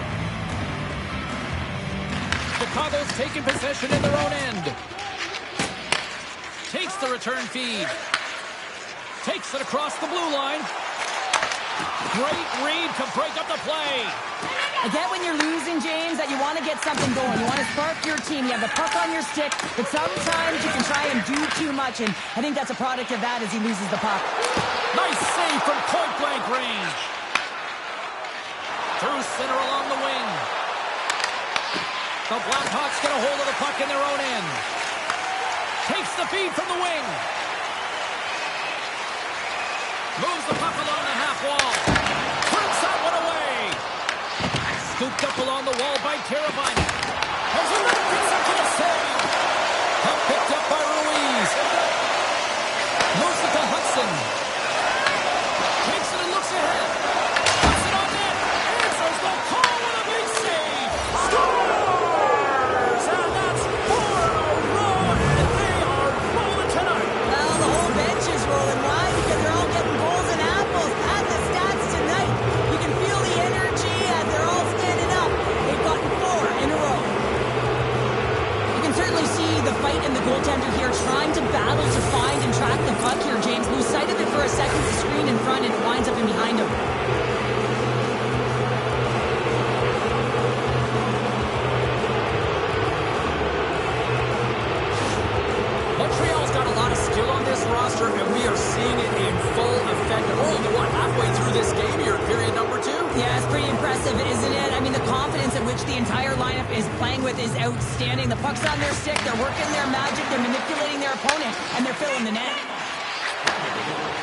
Chicago's taking possession in their own end. Takes the return feed. Takes it across the blue line. Great read to break up the play. I get when you're losing, James, that you want to get something going. You want to spark your team. You have the puck on your stick, but sometimes you can try and do too much, and I think that's a product of that as he loses the puck. Nice save from point-blank range. Through center along the wing. The Blackhawks get a hold of the puck in their own end. Takes the feed from the wing. Moves the puck along the half wall. Turns that one away. Scooped up along the wall by Teravainen. There's another consecutive save. Puck picked up by Ruiz. Moves it to Hudson. Takes it and looks ahead. Puts it on net. Answers the call with a big save. Scores! And that's 4 in a row. And they are rolling tonight. Well, the whole bench is rolling. Why? Because they're all getting goals and apples. Add the stats tonight. You can feel the energy as they're all standing up. They've gotten 4 in a row. You can certainly see the fight in the goaltender here, trying to battle to find and track the puck here, James. Lose sight of it for a second, the screen in front, and it winds up in behind him. Montreal's got a lot of skill on this roster, and we are seeing it in full effect. We're only, halfway through this game here, period number 2? Yeah, it's pretty impressive, isn't it? I mean, the confidence in which the entire lineup is playing with is outstanding. The puck's on their stick, they're working their magic, they're manipulating their opponent, and they're filling the net.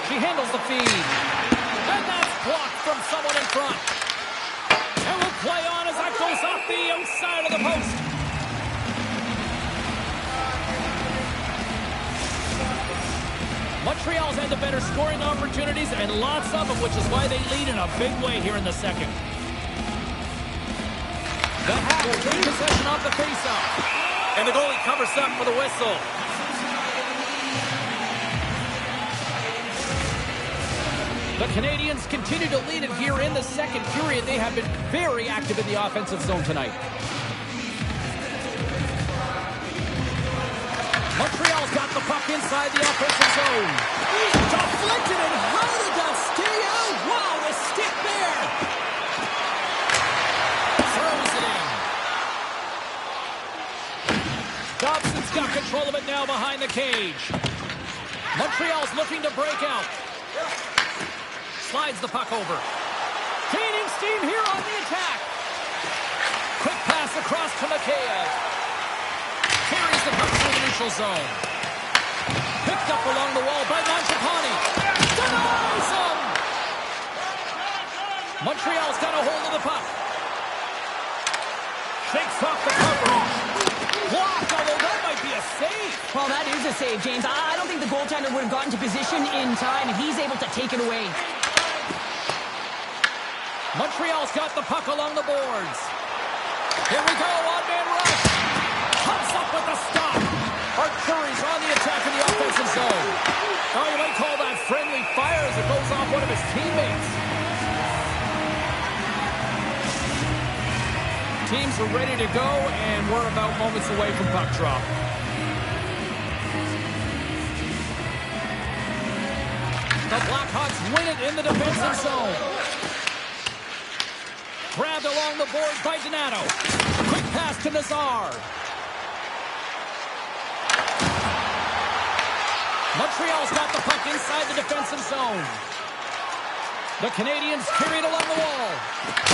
She handles the feed. And that's blocked from someone in front. And will play on as that goes off the outside of the post. Montreal's had the better scoring opportunities, and lots of them, which is why they lead in a big way here in the second. The Hawks will take possession off the faceoff. And the goalie covers up for the whistle. The Canadiens continue to lead it here in the second period. They have been very active in the offensive zone tonight. Montreal's got the puck inside the offensive zone. Deflected, and how did that stay out? Wow, the stick there. Throws it in. Dobson's got control of it now behind the cage. Montreal's looking to break out. Slides the puck over. Gaining steam here on the attack. Quick pass across to Mikheyev. Carries the puck through the neutral zone. Picked up along the wall by Mangiapane. Denies him! Montreal's got a hold of the puck. Shakes off the coverage. Blocked, although that might be a save. Well, that is a save, James. I don't think the goaltender would have gotten to position in time, and he's able to take it away. Montreal's got the puck along the boards. Here we go, one-man rush. Comes up with the stop. Arturi's on the attack in the offensive zone. Now you might call that friendly fire as it goes off one of his teammates. Teams are ready to go, and we're about moments away from puck drop. The Blackhawks win it in the defensive zone. Grabbed along the boards by Donato. Quick pass to Nazar. Montreal's got the puck inside the defensive zone. The Canadiens carry it along the wall.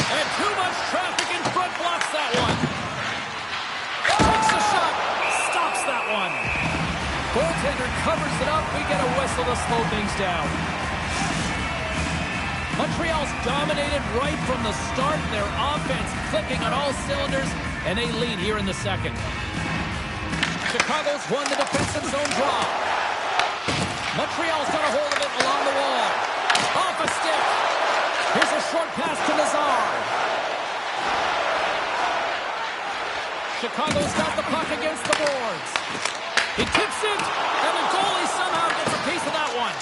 And too much traffic in front blocks that one. Takes a shot. Stops that one. Goaltender covers it up. We get a whistle to slow things down. Montreal's dominated right from the start. Their offense clicking on all cylinders. And they lead here in the second. Chicago's won the defensive zone draw. Montreal's got a hold of it along the wall. Off a stick. Here's a short pass to Nazar. Chicago's got the puck against the boards. He tips it, and the goalie somehow gets a piece of that one.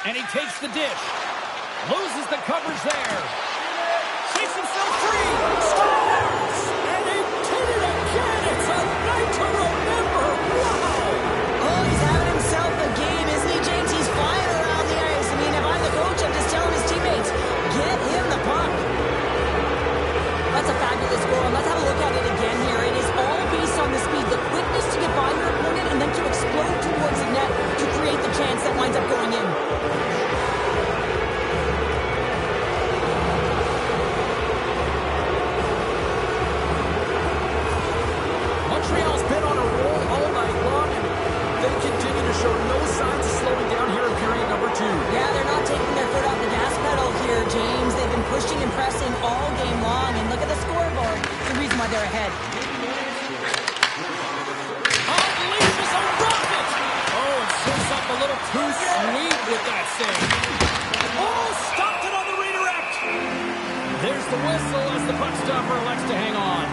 And he takes the dish. Loses the coverage there. Shakes himself free. Scores! And he did it again. It's a night to remember. Wow! Oh, he's having himself a game, isn't he, James? He's flying around the ice. I mean, if I'm the coach, I'm just telling his teammates, get him the puck. That's a fabulous goal, and let's have a look at it again here. It is all based on the speed, the quickness to get by your opponent, and then to explode towards the net to create the chance that winds up going in. Montreal's been on a roll all night long, and they continue to show no signs of slowing down here in period number 2. Yeah, they're not taking their foot off the gas pedal here, James. They've been pushing and pressing all game long, and look at the scoreboard. It's the reason why they're ahead. Unleashes a rocket! Oh, it sits up a little too sweet with that save. Oh, stopped it on the redirect! There's the whistle as the puck stopper elects to hang on.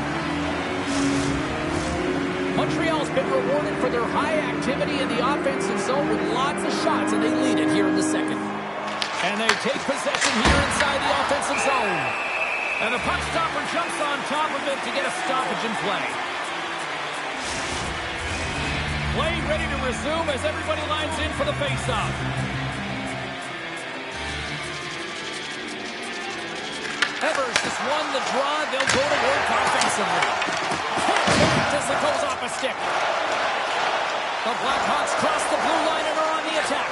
Montreal's been rewarded for their high activity in the offensive zone with lots of shots, and they lead it here in the second. And they take possession here inside the offensive zone. And the puck stopper jumps on top of it to get a stoppage in play. Play ready to resume as everybody lines in for the faceoff. Evers has won the draw. They'll go to work offensively. As it goes off a stick. The Blackhawks cross the blue line and are on the attack.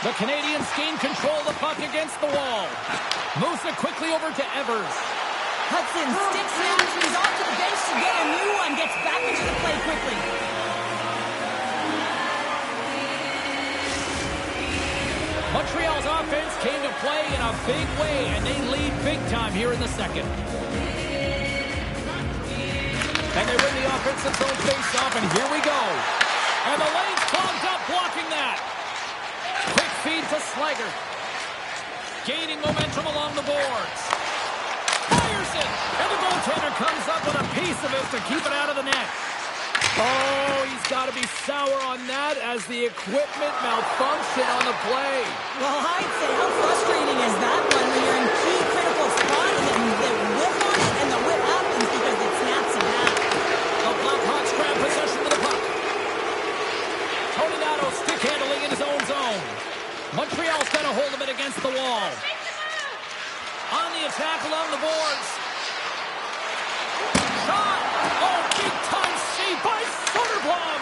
The Canadiens gain control of the puck against the wall. Moves it quickly over to Evers. Hudson sticks him. He's off to the bench to get a new one. Gets back into the play quickly. Montreal's offense came to play in a big way, and they lead big time here in the second. And they win the offensive zone face-off, and here we go. And the lane's clogged up, blocking that. Quick feed to Slager. Gaining momentum along the boards. Fires it, and the goaltender comes up with a piece of it to keep it out of the net. Oh, he's got to be sour on that as the equipment malfunctioned on the play. Well, I'd say, how frustrating is that one when you're in key critical spot and then they whip on it and the whip happens because it snaps in half. The Blackhawks grab possession of the puck. Toninato stick handling in his own zone. Montreal's got a hold of it against the wall. On the attack along the boards. Shot! Oh, big time save by Soderblom!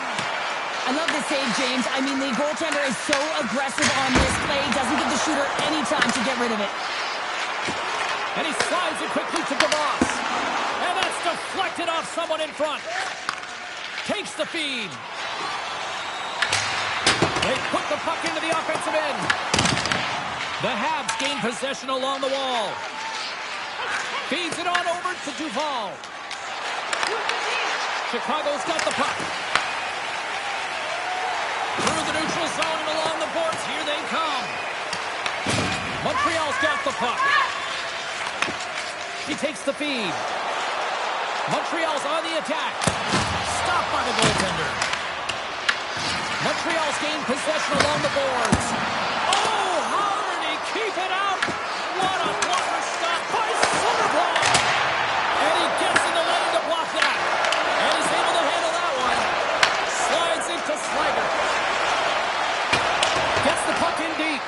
I love this save, James. I mean, the goaltender is so aggressive on this play. Doesn't give the shooter any time to get rid of it. And he slides it quickly to DeVos. And that's deflected off someone in front. Takes the feed. They put the puck into the offensive end. The Habs gain possession along the wall. Feeds it on over to Duval. Chicago's got the puck. Through the neutral zone and along the boards. Here they come. Montreal's got the puck. He takes the feed. Montreal's on the attack. Stopped by the goaltender. Montreal's gained possession along the boards. Oh, how did he keep it out? What a blocker stop by Soderblom. And he gets in the lane to block that. And he's able to handle that one. Slides into Slager. Gets the puck in deep.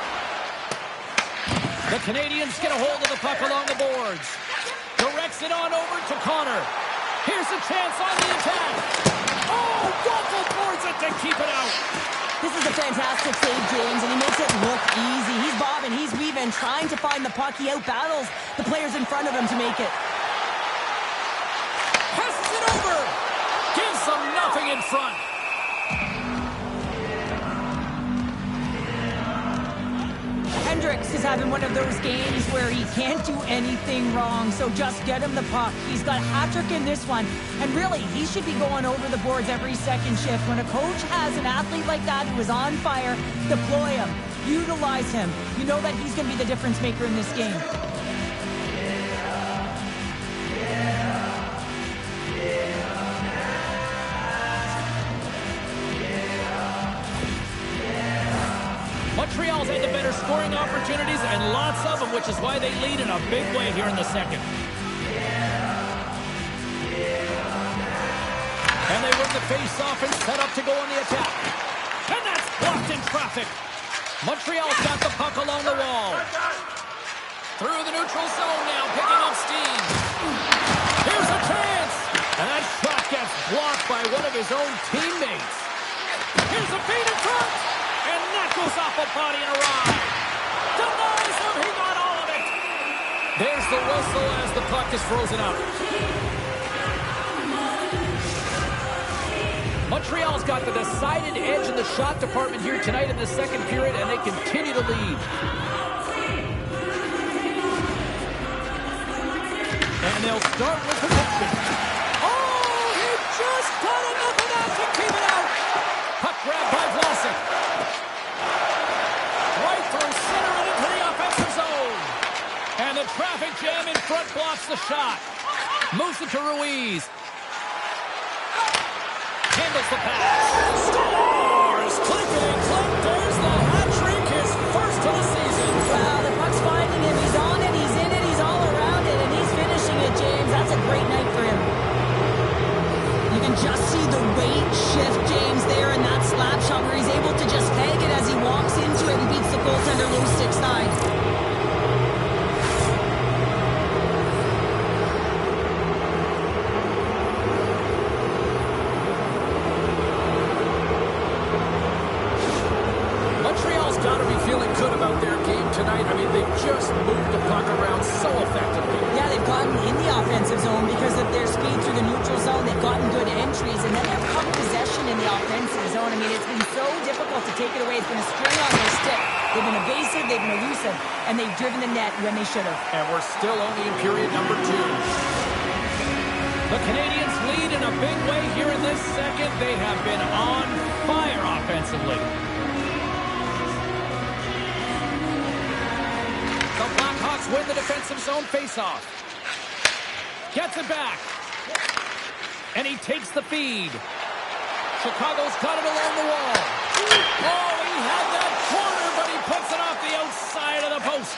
The Canadiens get a hold of the puck along the boards. Directs it on over to Connor. Here's a chance on the attack. Oh, what the keep it out. This is a fantastic save, James, and he makes it look easy. He's bobbing, he's weaving, trying to find the puck. He outbattles the players in front of him to make it. Passes it over. Gives them nothing in front. Hendricks is having one of those games where he can't do anything wrong, so just get him the puck. He's got a hat trick in this one, and really, he should be going over the boards every second shift. When a coach has an athlete like that who is on fire, deploy him, utilize him. You know that he's going to be the difference maker in this game. Montreal's had the better scoring opportunities and lots of them, which is why they lead in a big way here in the second. And they win the face-off and set up to go on the attack. And that's blocked in traffic. Montreal's got the puck along the wall. Through the neutral zone now, picking up steam. Here's a chance. And that shot gets blocked by one of his own teammates. Here's a feed in front. And that goes off a body and a ride. Denies him. He got all of it. There's the whistle as the puck is frozen up. Montreal's got the decided edge in the shot department here tonight in the second period, and they continue to lead. And they'll start with possession. Oh, he just got enough of that to keep it out. Puck grab by Vlasic. Right through center and into the offensive zone. And the traffic jam in front blocks the shot. Moves it to Ruiz. Handles the pass. Scores! Clinkety clink. There's the hat trick. His first of the season. Wow, the puck's finding him. He's on it. He's in it. He's all around it. And he's finishing it, James. That's a great night for him. You can just see the weight shift, James, there in that slap shot where he's able to just peg it as he walks into it and beats the goaltender low stick side. Montreal's got to be feeling good about their game tonight. I mean, they just moved the puck around so effectively. Yeah, they've gotten in the offensive zone because of their speed through the neutral zone. They've gotten good entries, and then they've come possession in the offensive zone. I mean, it's been so difficult to take it away. It's been a string on their stick. They've been evasive, they've been elusive, and they've driven the net when they should have. And we're still only in period number 2. The Canadiens lead in a big way here in this second. They have been on fire offensively. The Blackhawks win the defensive zone faceoff. Gets it back. And he takes the feed. Chicago's got it along the wall. Oh, he had that corner, but he puts it off the outside of the post.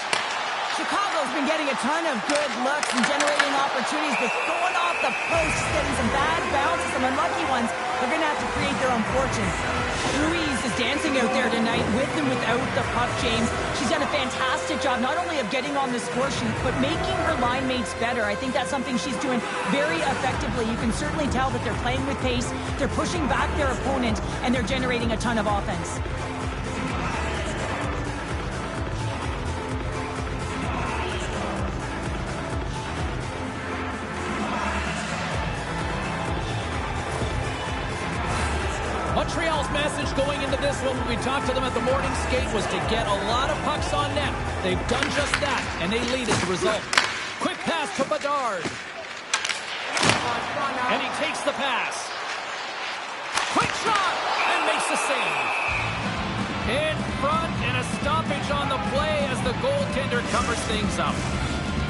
Chicago's been getting a ton of good looks and generating opportunities, but going off the post, getting some bad bounces, some unlucky ones. They're going to have to create their own fortune. Ruiz is dancing out there tonight with and without the puck, James. She's done a fantastic job not only of getting on the score sheet, but making her line mates better. I think that's something she's doing very effectively. You can certainly tell that they're playing with pace, they're pushing back their opponent, and they're generating a ton of offense. Montreal's message going into this one when we talked to them at the morning skate was to get a lot of pucks on net. They've done just that, and they lead as a result. Quick pass to Bedard. And he takes the pass. Quick shot, and makes the save. In front, and a stoppage on the play as the goaltender covers things up.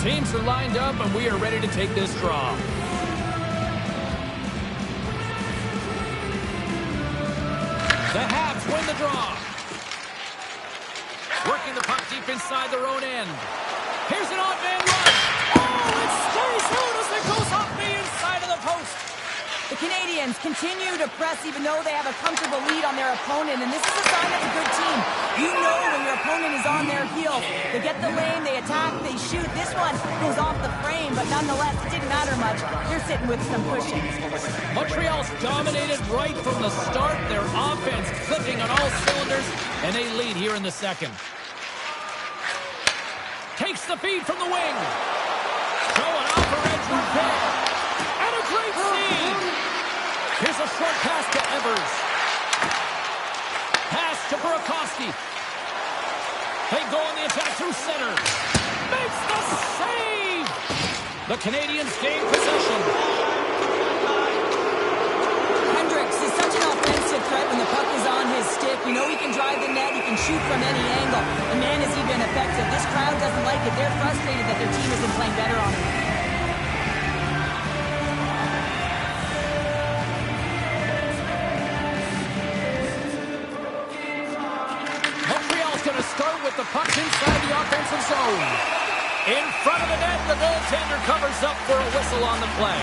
Teams are lined up, and we are ready to take this draw. The Habs win the draw. Working the puck deep inside their own end. Here's an odd-man run. Oh, it stays out as it goes off the inside of the post. The Canadiens continue to press even though they have a comfortable lead on their opponent, and this is a sign of a good team. You know when your opponent is on their heels. They get the lane, they attack, they shoot. This one goes off the frame, but nonetheless, it didn't matter much. They're sitting with some cushion. Montreal's dominated right from the start. Their offense clicking on all cylinders, and they lead here in the second. Takes the feed from the wing. Going off for edge repair. And a great feed. Here's a short pass to Evers. Pass to Burakovsky. They go on the attack through center. Makes the save. The Canadiens gain possession. Hendricks is such an offensive threat when the puck is on his stick. You know he can drive the net. He can shoot from any angle. And man, has he been effective. This crowd doesn't like it. They're frustrated that their team isn't playing better on him. Montreal's going to start with the puck inside the offensive zone. In front of the net, the goaltender covers up for a whistle on the play.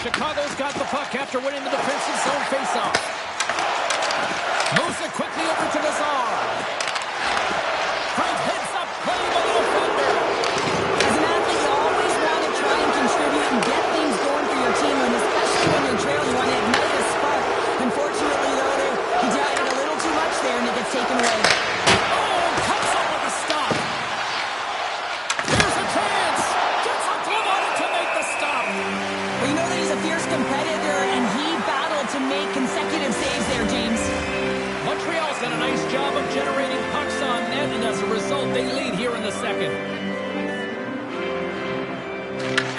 Chicago's got the puck after winning the defensive zone faceoff. Moves it quickly over to Nazar. Frank heads up, playing a little fender. As an athlete, you always want to try and contribute and get things going for your team, and especially when you're trailing, you want to ignite a spark. Unfortunately, though, he tried it a little too much there, and it gets taken away. Oh, comes up with a stop. Here's a chance. Gets a glove on it to make the stop. Well, you know that he's a fierce competitor, and he battled to make consecutive saves there, James. Montreal's done a nice job of generating pucks on net, and as a result, they lead here in the second.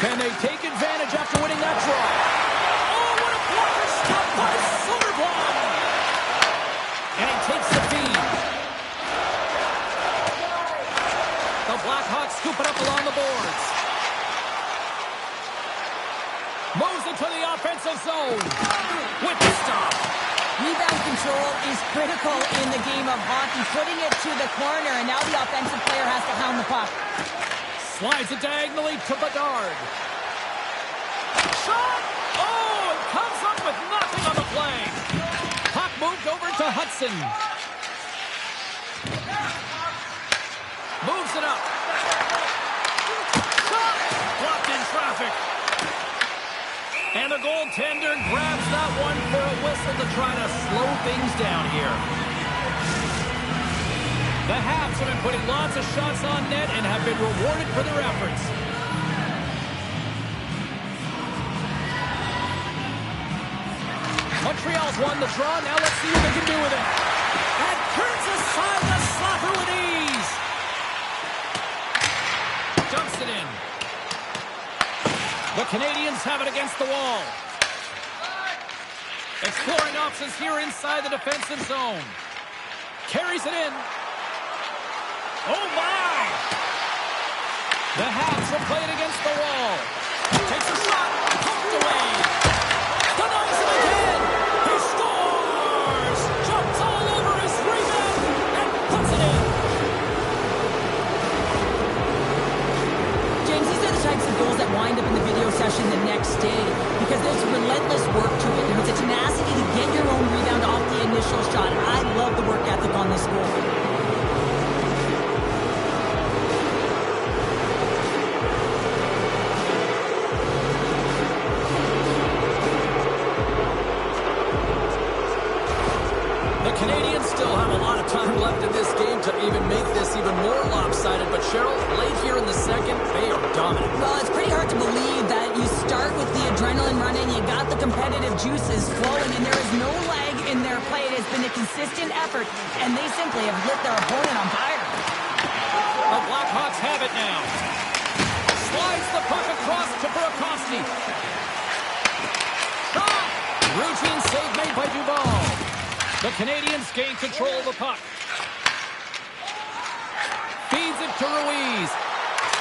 Can they take advantage after winning that draw? Oh, what a blocker stop by Soderblom! And he takes the feed. The Blackhawks scoop it up along the boards. Moves into the offensive zone. With the stop. Rebound control is critical in the game of hockey, putting it to the corner, and now the offensive player has to hound the puck. Slides it diagonally to Bedard. Shot! Oh, it comes up with nothing on the play. Puck moved over to Hudson. Moves it up. Shot! Blocked in traffic. And the goaltender grabs that one for a whistle to try to slow things down here. The Habs have been putting lots of shots on net and have been rewarded for their efforts. Montreal's won the draw. Now let's see what they can do with it. And turns aside the slapper with ease. Dumps it in. The Canadiens have it against the wall. Exploring options here inside the defensive zone. Carries it in. Oh, my! The Habs will play it against the wall. Takes a shot. Poked away. Denies it again. He scores! Jumps all over his rebound and puts it in. James, these are the types of goals that wind up in the video session the next day because there's relentless work to it. There's a tenacity to get your own rebound off the initial shot. I love the work ethic on this goal. The Canadiens still have a lot of time left in this game to even make this even more lopsided. But Cheryl, late here in the second, they are dominant. Well, it's pretty hard to believe that you start with the adrenaline running, you got the competitive juices flowing, and there is no lag in their play. It has been a consistent effort, and they simply have lit their opponent on fire. The Blackhawks have it now. Slides the puck across to Burakovsky. Shot! Routine save made by Duval. The Canadiens gain control of the puck. Feeds it to Ruiz.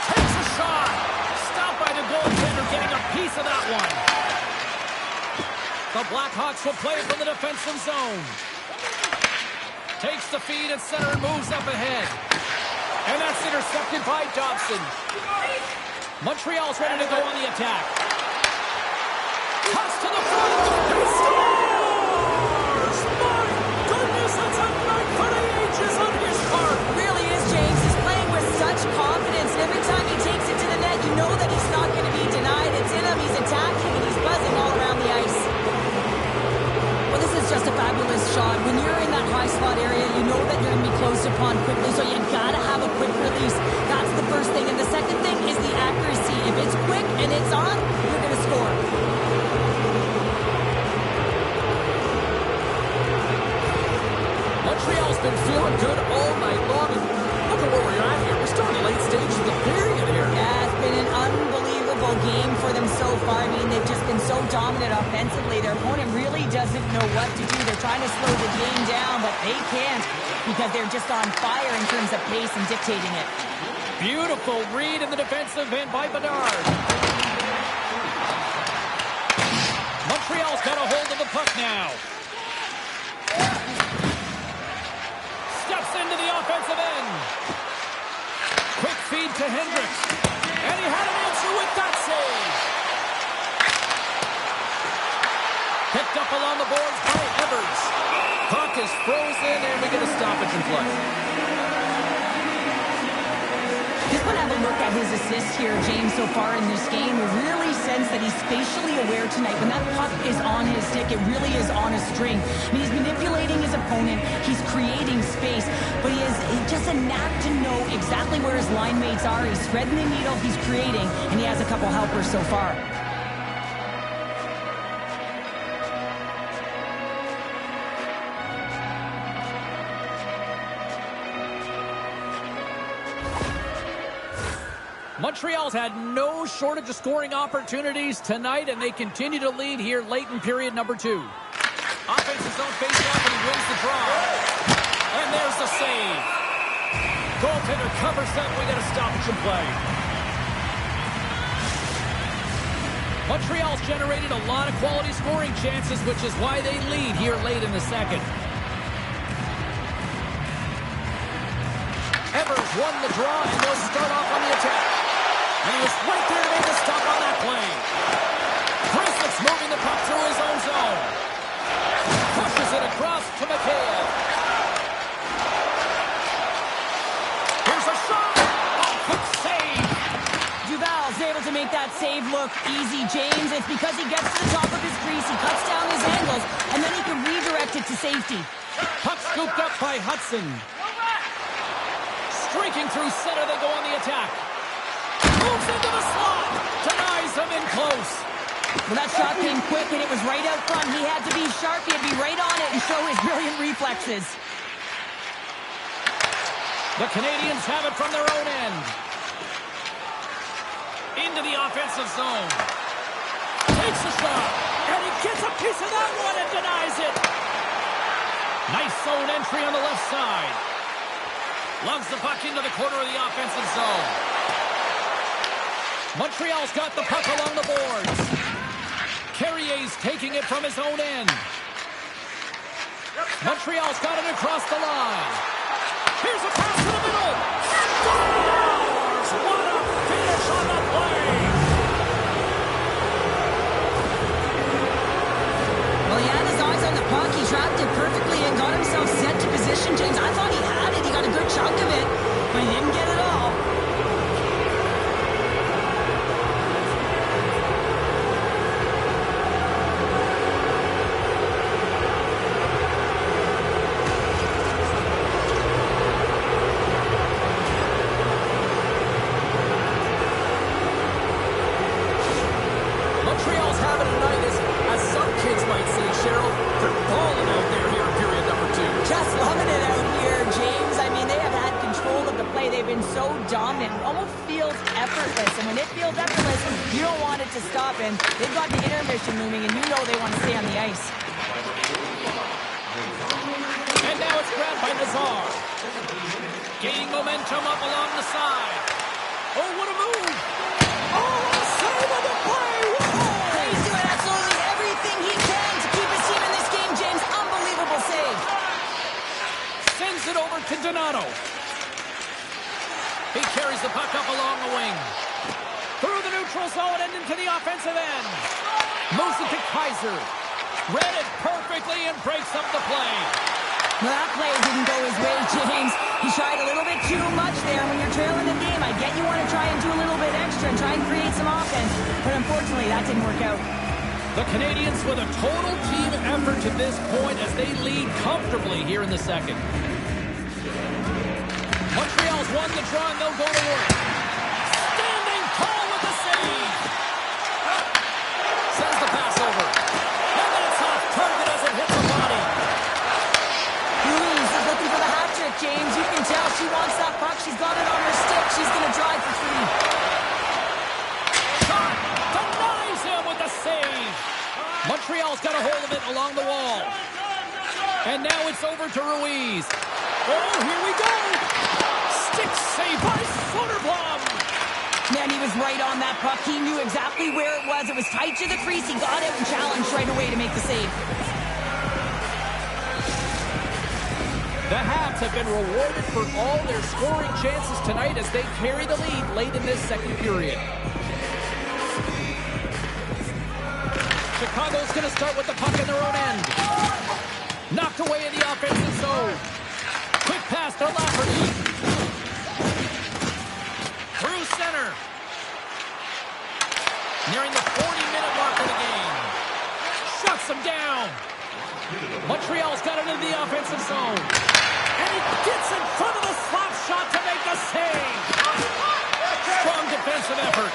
Takes a shot. Stopped by the goaltender, getting a piece of that one. The Blackhawks will play it from the defensive zone. Takes the feed at center and moves up ahead. intercepted by Dobson. Montreal's ready to go on the attack. Toss to the front. He scores! My goodness, that's a night for the ages on his part. Really is, James. He's playing with such confidence. And every time he takes it to the net, you know that he's not going to be denied. It's in him. He's attacking, and he's buzzing all around the ice. Well, this is just a fabulous shot. When you're in that high slot area, you know that you're going to be closed upon quickly, so you got to have a quick release. That's the first thing. And the second thing is the accuracy. If it's quick and it's on, you're going to score. Montreal's been feeling good all night long. Look at where we're at here. We're starting late stage of the period here. Yeah, it's been an unbelievable game for them so far. I mean, they've just been so dominant offensively. Their opponent really doesn't know what to do. They're trying to slow the game down, but they can't because they're just on fire in terms of pace and dictating it. Beautiful read in the defensive end by Bedard. Montreal's got a hold of the puck now. Steps into the offensive end. Quick feed to Hendricks. And he had an answer with that save. Picked up along the boards by Evers. Puck is frozen, and we get a stoppage in play. Just want to have a look at his assists here, James, so far in this game. We really sense that he's spatially aware tonight. When that puck is on his stick, it really is on a string. I mean, he's manipulating his opponent. He's creating space. But he has just a knack to know exactly where his line mates are. He's threading the needle. He's creating. And he has a couple helpers so far. Montreal's had no shortage of scoring opportunities tonight, and they continue to lead here late in period number 2. Offensive zone face-off, and he wins the draw. And there's the save. Goaltender covers up. We got a stoppage in play. Montreal's generated a lot of quality scoring chances, which is why they lead here late in the second. Evers won the draw, and they'll start off on the attack. And he was right there to make a stop on that play. Christop's moving the puck through his own zone. Pushes it across to McHale. Here's a shot. Oh, quick save. Duval's able to make that save look easy, James. It's because he gets to the top of his crease, he cuts down his angles, and then he can redirect it to safety. Puck scooped up by Hudson. Streaking through center, they go on the attack. Moves into the slot. Denies him in close. Well, that shot came quick, and it was right out front. He had to be sharp. He had to be right on it and show his brilliant reflexes. The Canadiens have it from their own end. Into the offensive zone. Takes a shot. And he gets a piece of that one and denies it. Nice zone entry on the left side. Lugs the puck into the corner of the offensive zone. Montreal's got the puck along the boards. Carrier's taking it from his own end. Montreal's got it across the line. Here's a pass to the middle. Scores! What a finish on the play! Well, he had his eyes on the puck. He trapped it perfectly and got himself set to position, James. I thought he had it. He got a good chunk of it, but he didn't get it all. Montreal's having a night, as some kids might say, Cheryl. They're balling out there here in period number 2. Just loving it out here, James. I mean, they have had control of the play. They've been so dominant. It almost feels effortless. And when it feels effortless, you don't want it to stop. And they've got the intermission looming, and you know they want to stay on the ice. And now it's grabbed by Nazar. Gaining momentum up along the side. Oh, what a move! Oh, a save of the play! Whoa! He's doing absolutely everything he can to keep his team in this game, James. Unbelievable save. Sends it over to Donato. He carries the puck up along the wing. Through the neutral zone and into the offensive end. Moves it to Kaiser. Read it perfectly and breaks up the play. Well, that play didn't go his way, James. He tried a little bit too much there. When you're trailing the game, I get you want to try and do a little bit extra and try and create some offense. But unfortunately, that didn't work out. The Canadiens with a total team effort to this point as they lead comfortably here in the second. Montreal's won the draw and they'll go to work. Standing tall with the save. Sends the pass over. And then it's off target as it hits the body. Louise is looking for the hat trick, James. You can tell she wants that puck. She's got it on her stick. She's going to drive for three. Shot denies him with the save. Montreal's got a hold of it along the wall. And now it's over to Ruiz. Oh, here we go. Stick save by Soderblom. Man, he was right on that puck. He knew exactly where it was. It was tight to the crease. He got it and challenged right away to make the save. The Habs have been rewarded for all their scoring chances tonight as they carry the lead late in this second period. Chicago's going to start with the puck in their own end. Knocked away in the offensive zone. Quick pass to Lafferty. Through center. Nearing the 40-minute mark of the game. Shuts him down. Montreal's got it into the offensive zone. And he gets in front of the slap shot to make the save. Strong defensive effort.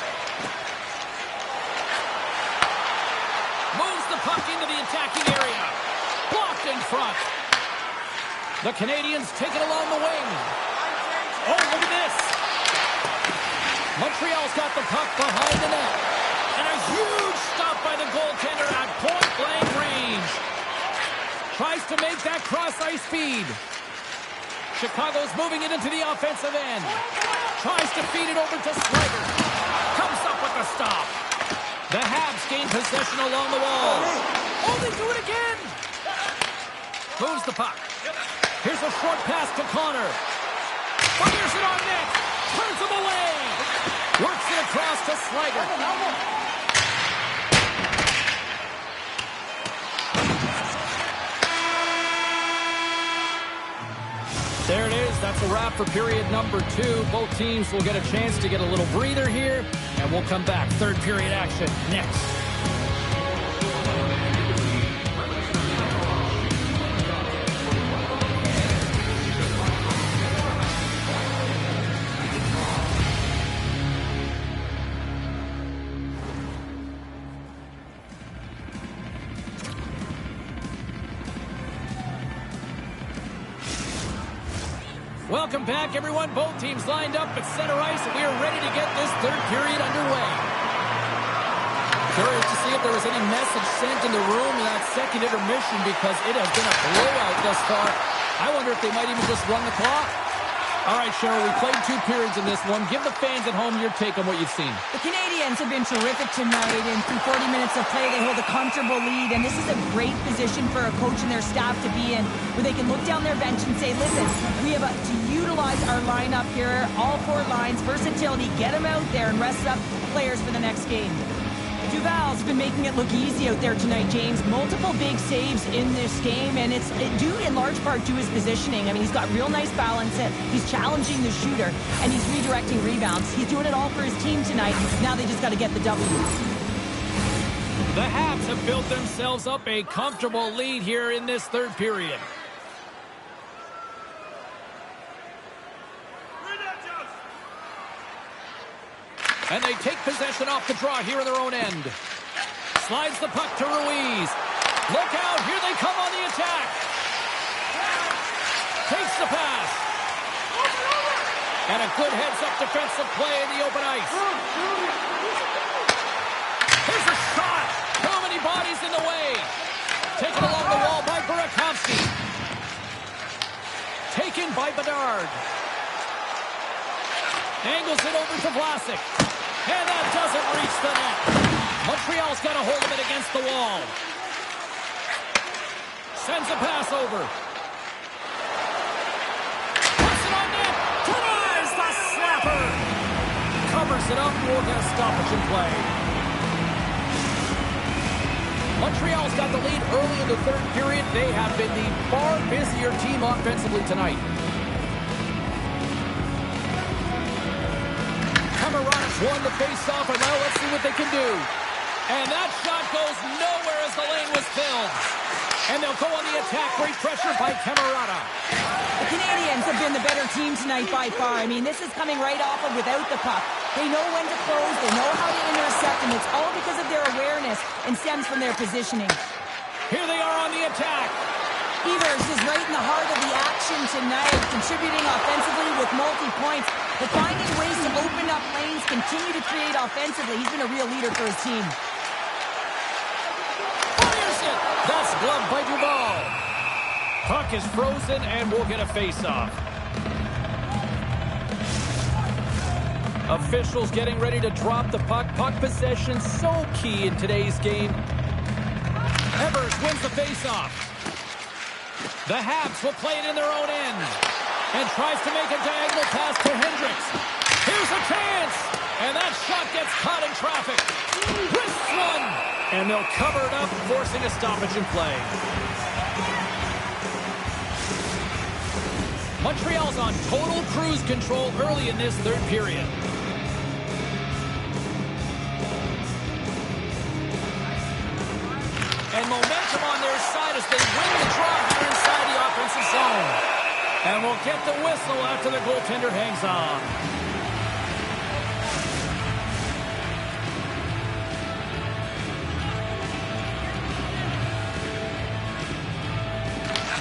Moves the puck into the attacking area. Blocked in front. The Canadiens take it along the wing. Oh, look at this. Montreal's got the puck behind the net. And a huge stop by the goaltender at point-blank range. Tries to make that cross-ice feed. Chicago's moving it into the offensive end. Tries to feed it over to Slider. Comes up with the stop. The Habs gain possession along the wall. Oh, they do it again. Moves the puck. Here's a short pass to Connor. Fires it on net. Turns him away. Works it across to Slider. There it is. That's a wrap for period number 2. Both teams will get a chance to get a little breather here, and we'll come back. Third period action next. Welcome back, everyone. Both teams lined up at center ice, and we are ready to get this third period underway. Curious to see if there was any message sent in the room in that second intermission because it has been a blowout thus far. I wonder if they might even just run the clock. All right, Cheryl, we played 2 periods in this one. Give the fans at home your take on what you've seen. The Canadiens have been terrific tonight, and through 40 minutes of play, they hold a comfortable lead, and this is a great position for a coach and their staff to be in, where they can look down their bench and say, listen, we have to utilize our lineup here, all 4 lines, versatility, get them out there and rest up players for the next game. Duval's been making it look easy out there tonight, James. Multiple big saves in this game, and it's due in large part to his positioning. I mean, he's got real nice balance. He's challenging the shooter, and he's redirecting rebounds. He's doing it all for his team tonight. Now they just got to get the W. The Habs have built themselves up a comfortable lead here in this third period. And they take possession off the draw here in their own end. Slides the puck to Ruiz. Look out, here they come on the attack. Takes the pass. And a good heads-up defensive play in the open ice. Here's a shot. Too many bodies in the way. Taken along the wall by Burakovsky. Taken by Bedard. Angles it over to Vlasic. And that doesn't reach the net. Montreal's got a hold of it against the wall. Sends a pass over. Puts it on net. Denies the slapper. hammers it up and we'll get a stoppage in play. Montreal's got the lead early in the third period. They have been the far busier team offensively tonight. Camarada's won the face-off, and now let's see what they can do. And that shot goes nowhere as the lane was filled. And they'll go on the attack. Great pressure by Camarada. The Canadiens have been the better team tonight by far. I mean, this is coming right off of without the puck. They know when to close. They know how to intercept, and it's all because of their awareness and stems from their positioning. Here they are on the attack. Evers is right in the heart of the action tonight, contributing offensively with multi-points, but finding ways to open up lanes, continue to create offensively. He's been a real leader for his team. That's gloved by Duval. Puck is frozen, and we'll get a face-off. Officials getting ready to drop the puck. Puck possession so key in today's game. Evers wins the face-off. The Habs will play it in their own end and tries to make a diagonal pass to Hendricks. Here's a chance, and that shot gets caught in traffic. Wrists one, and they'll cover it up, forcing a stoppage in play. Montreal's on total cruise control early in this third period. And momentum on their side as they win the draw here inside the offensive zone. And we'll get the whistle after the goaltender hangs on.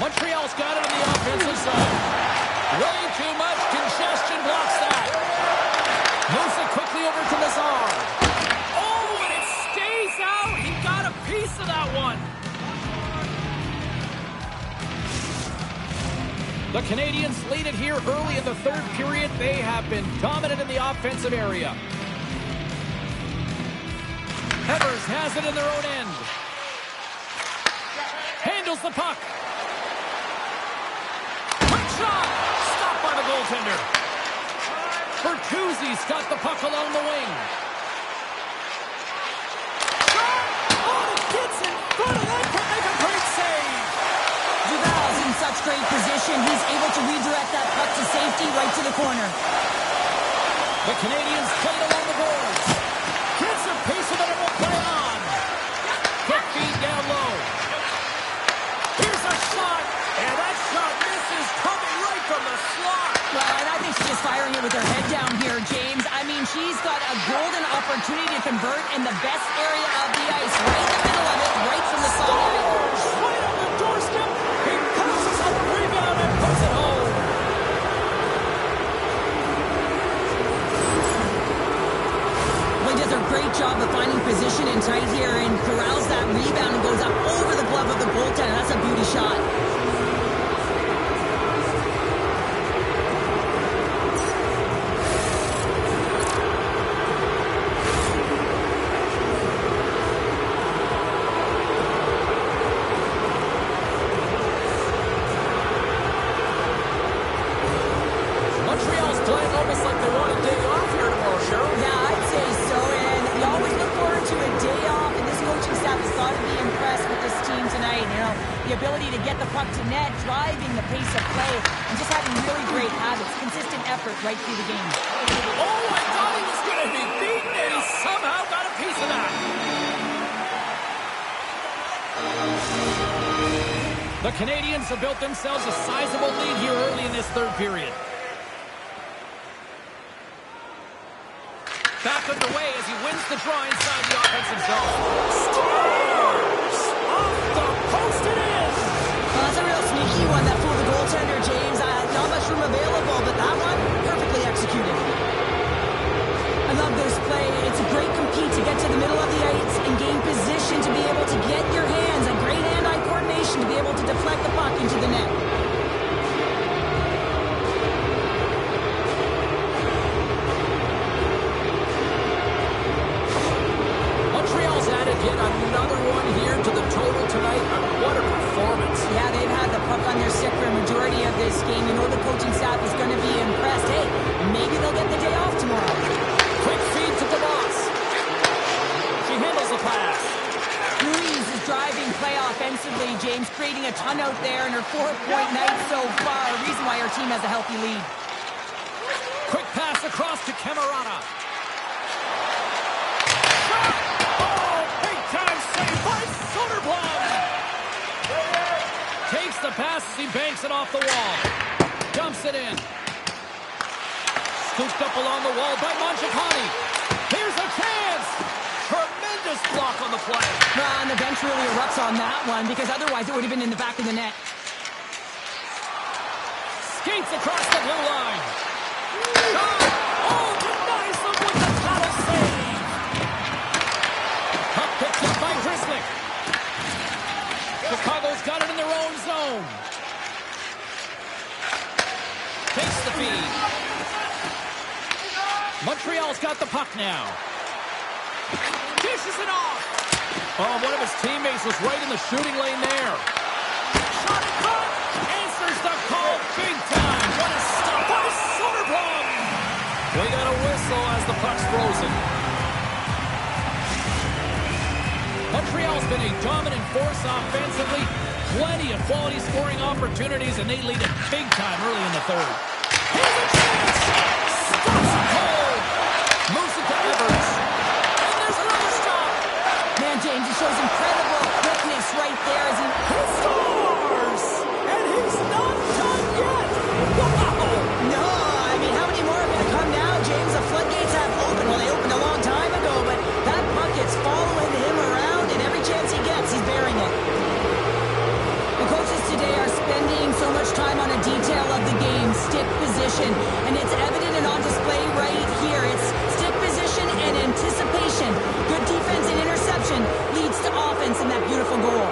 Montreal's got it in the offensive zone. Way too much congestion blocks that. Moves it quickly over to Lazar. Oh, and it stays out. He got a piece of that one. The Canadiens lead it here early in the third period. They have been dominant in the offensive area. Evers has it in their own end. Handles the puck. Shot! Stopped by the goaltender. Bertuzzi's got the puck along the wing. Shot! Oh, he gets in front of that. Can make a great save. Duval's in such great position. He's able to redirect that puck to safety right to the corner. The Canadiens play it along the boards. Gets a piece of it and will play on. Quick feed down low. Here's a shot, and that shot misses, coming right from the slot. Well, and I think she's just firing it with her head down here, James. I mean, she's got a golden opportunity to convert in the best area of the ice, right in the middle of it, right from the slot area. Right on the doorstep. He passes on the rebound and puts it home. Well, he does a great job of finding position in tight here and corrals that rebound and goes up over the glove of the goaltender. That's a beauty shot. The ability to get the puck to net, driving the pace of play, and just having really great habits, consistent effort right through the game. Oh, I thought he was going to be beaten, and he somehow got a piece of that. The Canadiens have built themselves a sizable lead here early in this third period. Back underway as he wins the draw inside the offensive zone. Scores! Off the post it is! Well, that's a real sneaky one that fooled the goaltender, James. Not much room available, but that one, perfectly executed. I love this play. It's a great compete to get to the middle of the ice and gain position to be able to get your hands, a great hand-eye coordination to be able to deflect the puck into the net. Montreal's added yet another one here to the total tonight. What a performance. Yeah, they've had the puck on their stick for a majority of this game. You know the coaching staff is going to be impressed. Hey, maybe they'll get the day off tomorrow. Quick getting a ton out there in her 4-point night so far. A reason why her team has a healthy lead. Quick pass across to Camerata. Big-time save by Soderblom. Takes the pass as he banks it off the wall. Dumps it in. Scooped up along the wall by Mangiapane. Here's a chance. Tremendous block on the play. And the bench really erupts on that one because otherwise it would have been in the back of the net. Skates across the blue line. Oh, denies them with the title save. Puck picked up by Grzelcyk. Chicago's got it in their own zone. Takes the feed. Montreal's got the puck now. Dishes it off. Oh, one of his teammates was right in the shooting lane there. Shot and cut. Answers the call big time. What a stop by Soderblom. We got a whistle as the puck's frozen. Montreal's been a dominant force offensively. Plenty of quality scoring opportunities, and they lead it big time early in the third. Here's a chance. Stops it cold. Moves it to Evers. And there's another stop. Man, James, he shows incredible quickness right there as he scores. And he's not done yet. Wow. No, I mean, how many more are going to come now, James? The floodgates have opened. Well, they opened a long time ago, but that puck gets following him around, and every chance he gets, he's bearing it. The coaches today are spending so much time on a detail of the game, stick position, and it's evident and on display right here. It's stick position and anticipation. Good defense and interception leads to offense in that beautiful goal.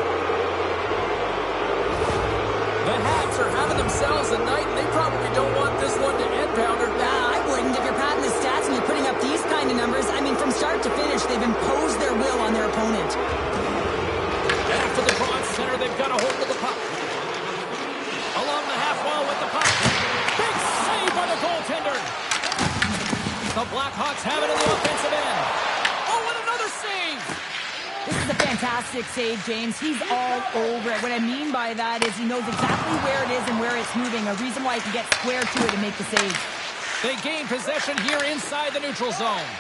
The Hats are having themselves a night, and they probably don't want this one to end, Pounder. I wouldn't. If you're padding the stats and you're putting up these kind of numbers, I mean, from start to finish, they've imposed their will on their opponent. After the draw at center, they've got a hold of the puck. Along the half wall with the puck. Big save by the goaltender. The Blackhawks have it in the offensive end. Oh, and another save. This is a fantastic save, James. He's all over it. What I mean by that is he knows exactly where it is and where it's moving. A reason why he can get square to it and make the save. They gain possession here inside the neutral zone.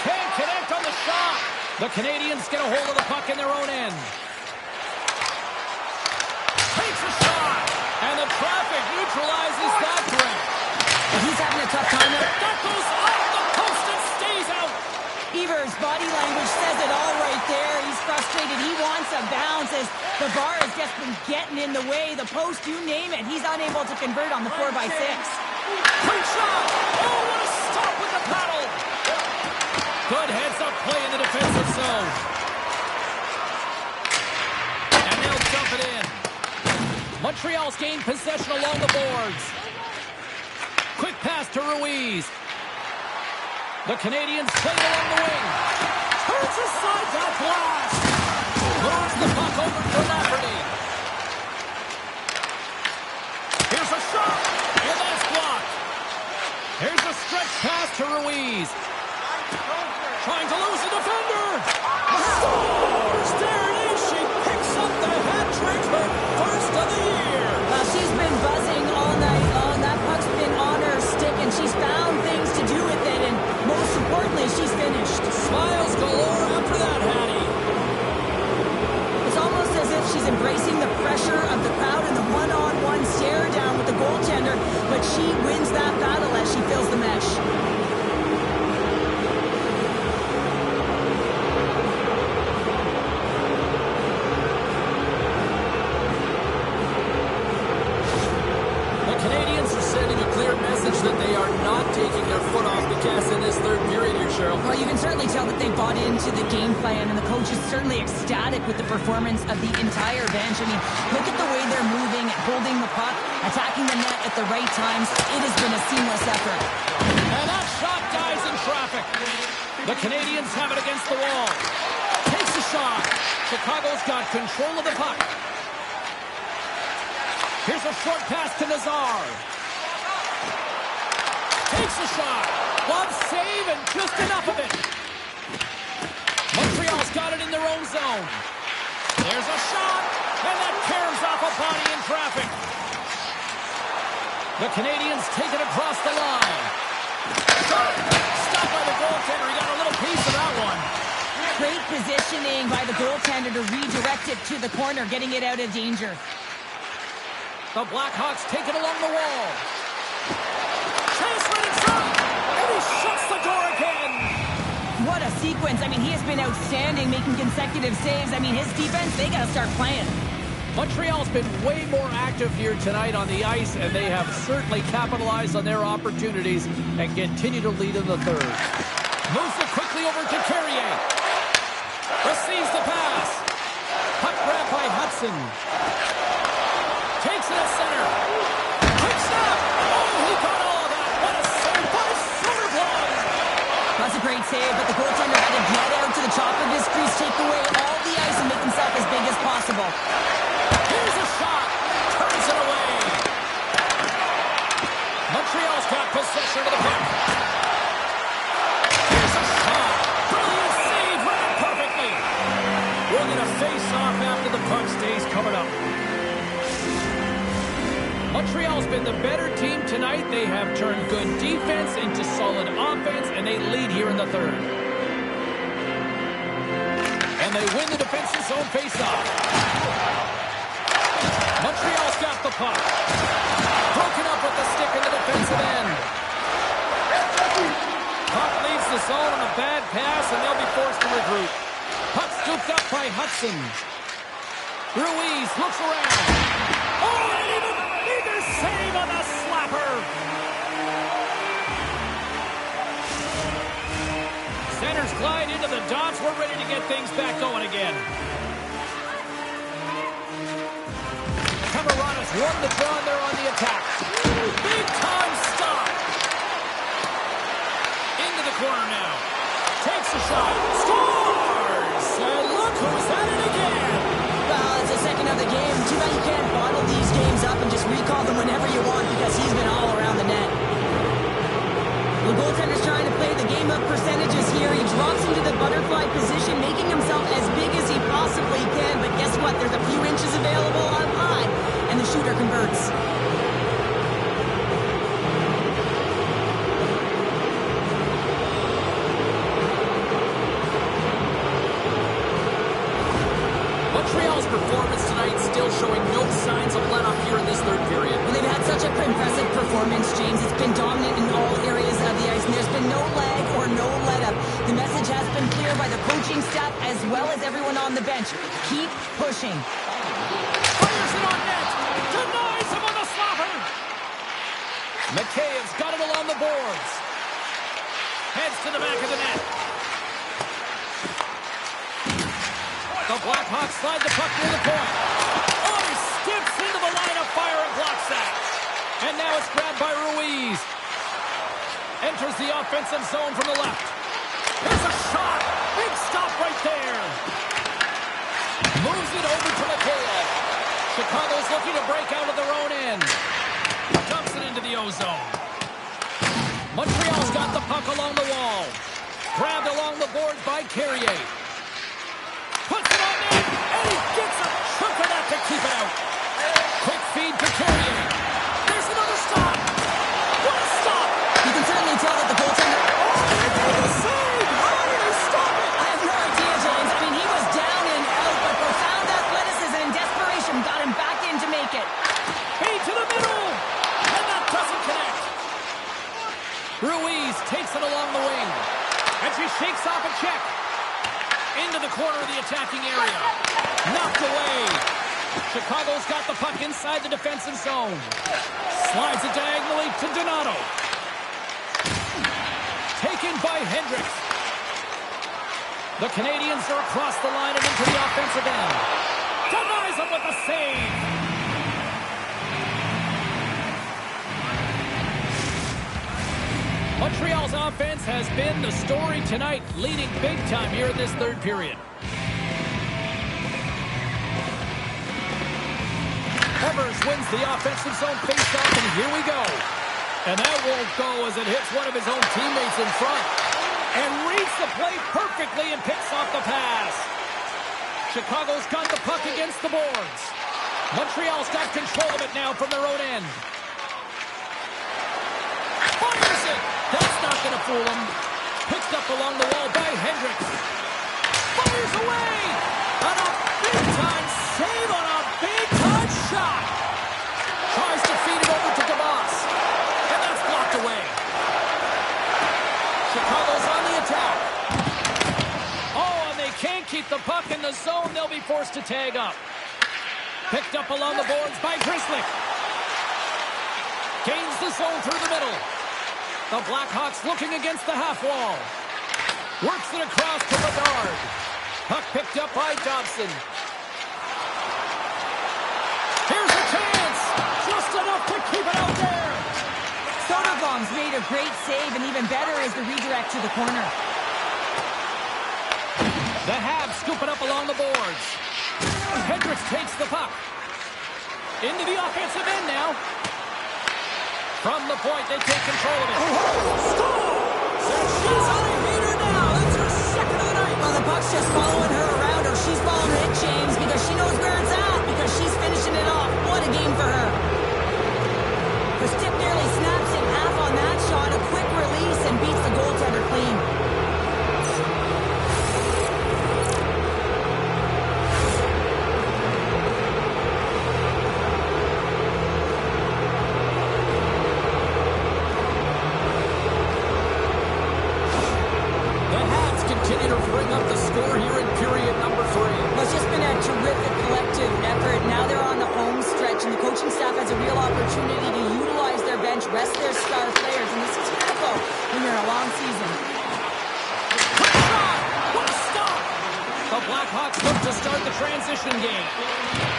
Can't connect on the shot. The Canadiens get a hold of the puck in their own end. Takes a shot. And the traffic neutralizes that threat. He's having a tough time. That goes off the post and stays out. Evers' body language says it all right there. He's frustrated. He wants a bounce as the bar has just been getting in the way. The post, you name it. He's unable to convert on the 4x6. Quick shot. Oh, what a stop with the paddle. Good heads-up play in the defensive zone. And they'll dump it in. Montreal's gained possession along the boards. Quick pass to Ruiz. The Canadiens play it along the wing. Turns aside that blast. Moves the puck over for Lafferty. Here's a shot. And that's blocked. Here's a stretch pass to Ruiz. Trying to lose the defender. Scores! There it is. She picks up the hat trick, her first of the year. She's been buzzing all night long. That puck's been on her stick, and she's found things to do with it. And most importantly, she's finished. Smiles galore after that, Hattie. It's almost as if she's embracing the pressure of the crowd and the one-on-one stare down with the goaltender, but she wins that battle as she fills the mesh. That they are not taking their foot off the gas in this third period here, Cheryl. Well, you can certainly tell that they bought into the game plan, and the coach is certainly ecstatic with the performance of the entire bench. I mean, look at the way they're moving, holding the puck, attacking the net at the right times. It has been a seamless effort. And that shot dies in traffic. The Canadiens have it against the wall. Takes a shot. Chicago's got control of the puck. Here's a short pass to Nazar. Takes a shot. One save and just enough of it. Montreal's got it in their own zone. There's a shot, and that tears off a body in traffic. The Canadiens take it across the line. Stopped by the goaltender. He got a little piece of that one. Great positioning by the goaltender to redirect it to the corner, getting it out of danger. The Blackhawks take it along the wall. Chase right in front, and he shuts the door again. What a sequence. I mean, he has been outstanding, making consecutive saves. I mean, his defense, they got to start playing. Montreal's been way more active here tonight on the ice, and they have certainly capitalized on their opportunities and continue to lead in the third. Moves it quickly over to Carrier. Receives the pass. Puck grabbed by Hudson. Takes it at center. Quick snap. Oh, he got all of that. What a save by Soderblom. That's a great save, but the goaltender had to get out to the top of his crease, take away all the ice, and make himself as big as possible. Here's a shot. Turns it away. Montreal's got possession of the puck. Here's a shot. Brilliant save. Ran it perfectly. We're going to face off after the puck stays coming up. Montreal's been the better team tonight. They have turned good defense into solid offense, and they lead here in the third. And they win the defensive zone faceoff. Montreal's got the puck. Broken up with the stick in the defensive end. Puck leaves the zone on a bad pass, and they'll be forced to regroup. Puck scooped up by Hudson. Ruiz looks around. Oh, and even bigger save on the slapper. Centers glide into the dots. We're ready to get things back going again. Camarada's won the draw, and they're on the attack. Big time stop. Into the corner now. Takes a shot. Scores! And look who's at it again. Well, it's the second of the game. Too bad you can't bottle these games up and just recall them whenever you want, because he's been all around the net. The goaltender's trying to play the game of percentages here. He drops into the butterfly position, making himself as big as he possibly can. But guess what? There's a few inches available up high, and the shooter converts. Montreal's performance tonight still showing no signs of let-up here in this third period. Well, they've had such a impressive performance, James. It's been dominant in all areas of the ice, and there's been no lag or no let-up. The message has been clear by the coaching staff as well as everyone on the bench. Keep pushing. Fires it on net. Denies him on the slapper. McKayb's got it along the boards. Heads to the back of the net. The Blackhawks slide the puck near the point. Oh, he skips into the line of fire and blocks that. And now it's grabbed by Ruiz. Enters the offensive zone from the left. Here's a shot. Big stop right there. Moves it over to McKay. Chicago's looking to break out of their own end. Dumps it into the O-zone. Montreal's got the puck along the wall. Grabbed along the boards by Carrier. Puts it on net, and he gets a chunk of that to keep it out. Quick feed to Carrier. There's another stop. What a stop. You can certainly tell that the goaltender... Save! How did he stop it? I have no idea, James. I mean, he was down and out, but profound athleticism and desperation got him back in to make it. Feed to the middle, and that doesn't connect. Ruiz takes it along the wing, and she shakes off a check. Into the corner of the attacking area. Knocked away. Chicago's got the puck inside the defensive zone. Slides it diagonally to Donato. Taken by Hendricks. The Canadiens are across the line and into the offensive end. Denies him with a save. Montreal's offense has been the story tonight, leading big time here in this third period. Evers wins the offensive zone faceoff, and here we go. And that won't go as it hits one of his own teammates in front. And reads the play perfectly and picks off the pass. Chicago's got the puck against the boards. Montreal's got control of it now from their own end. Fires it! That's not going to fool him. Picked up along the wall by Hendricks. Fires away! On a big-time save on a big-time shot. Tries to feed it over to DeVos. And that's blocked away. Chicago's on the attack. Oh, and they can't keep the puck in the zone. They'll be forced to tag up. Picked up along the boards by Grzelcyk. Gains the zone through the middle. The Blackhawks looking against the half wall. Works it across to Bedard. Puck picked up by Dobson. Here's a chance. Just enough to keep it out there. Soderblom's made a great save, and even better is the redirect to the corner. The Habs scoop it up along the boards. Hendricks takes the puck. Into the offensive end now. From the point, they take control of it. Scores! She's on a heater now. That's her second of the night. Well, the puck's just following her around, or she's following it, James, because she knows where it's at, because she's finishing it off. What a game for her. The stick nearly snaps in half on that shot. A quick release and beats the goaltender clean. Continue to bring up the score here in period number 3. Well, it's just been a terrific collective effort. Now they're on the home stretch, and the coaching staff has a real opportunity to utilize their bench, rest their star players, and this is critical when you're in a long season. Quick shot! What a stop! The Blackhawks look to start the transition game.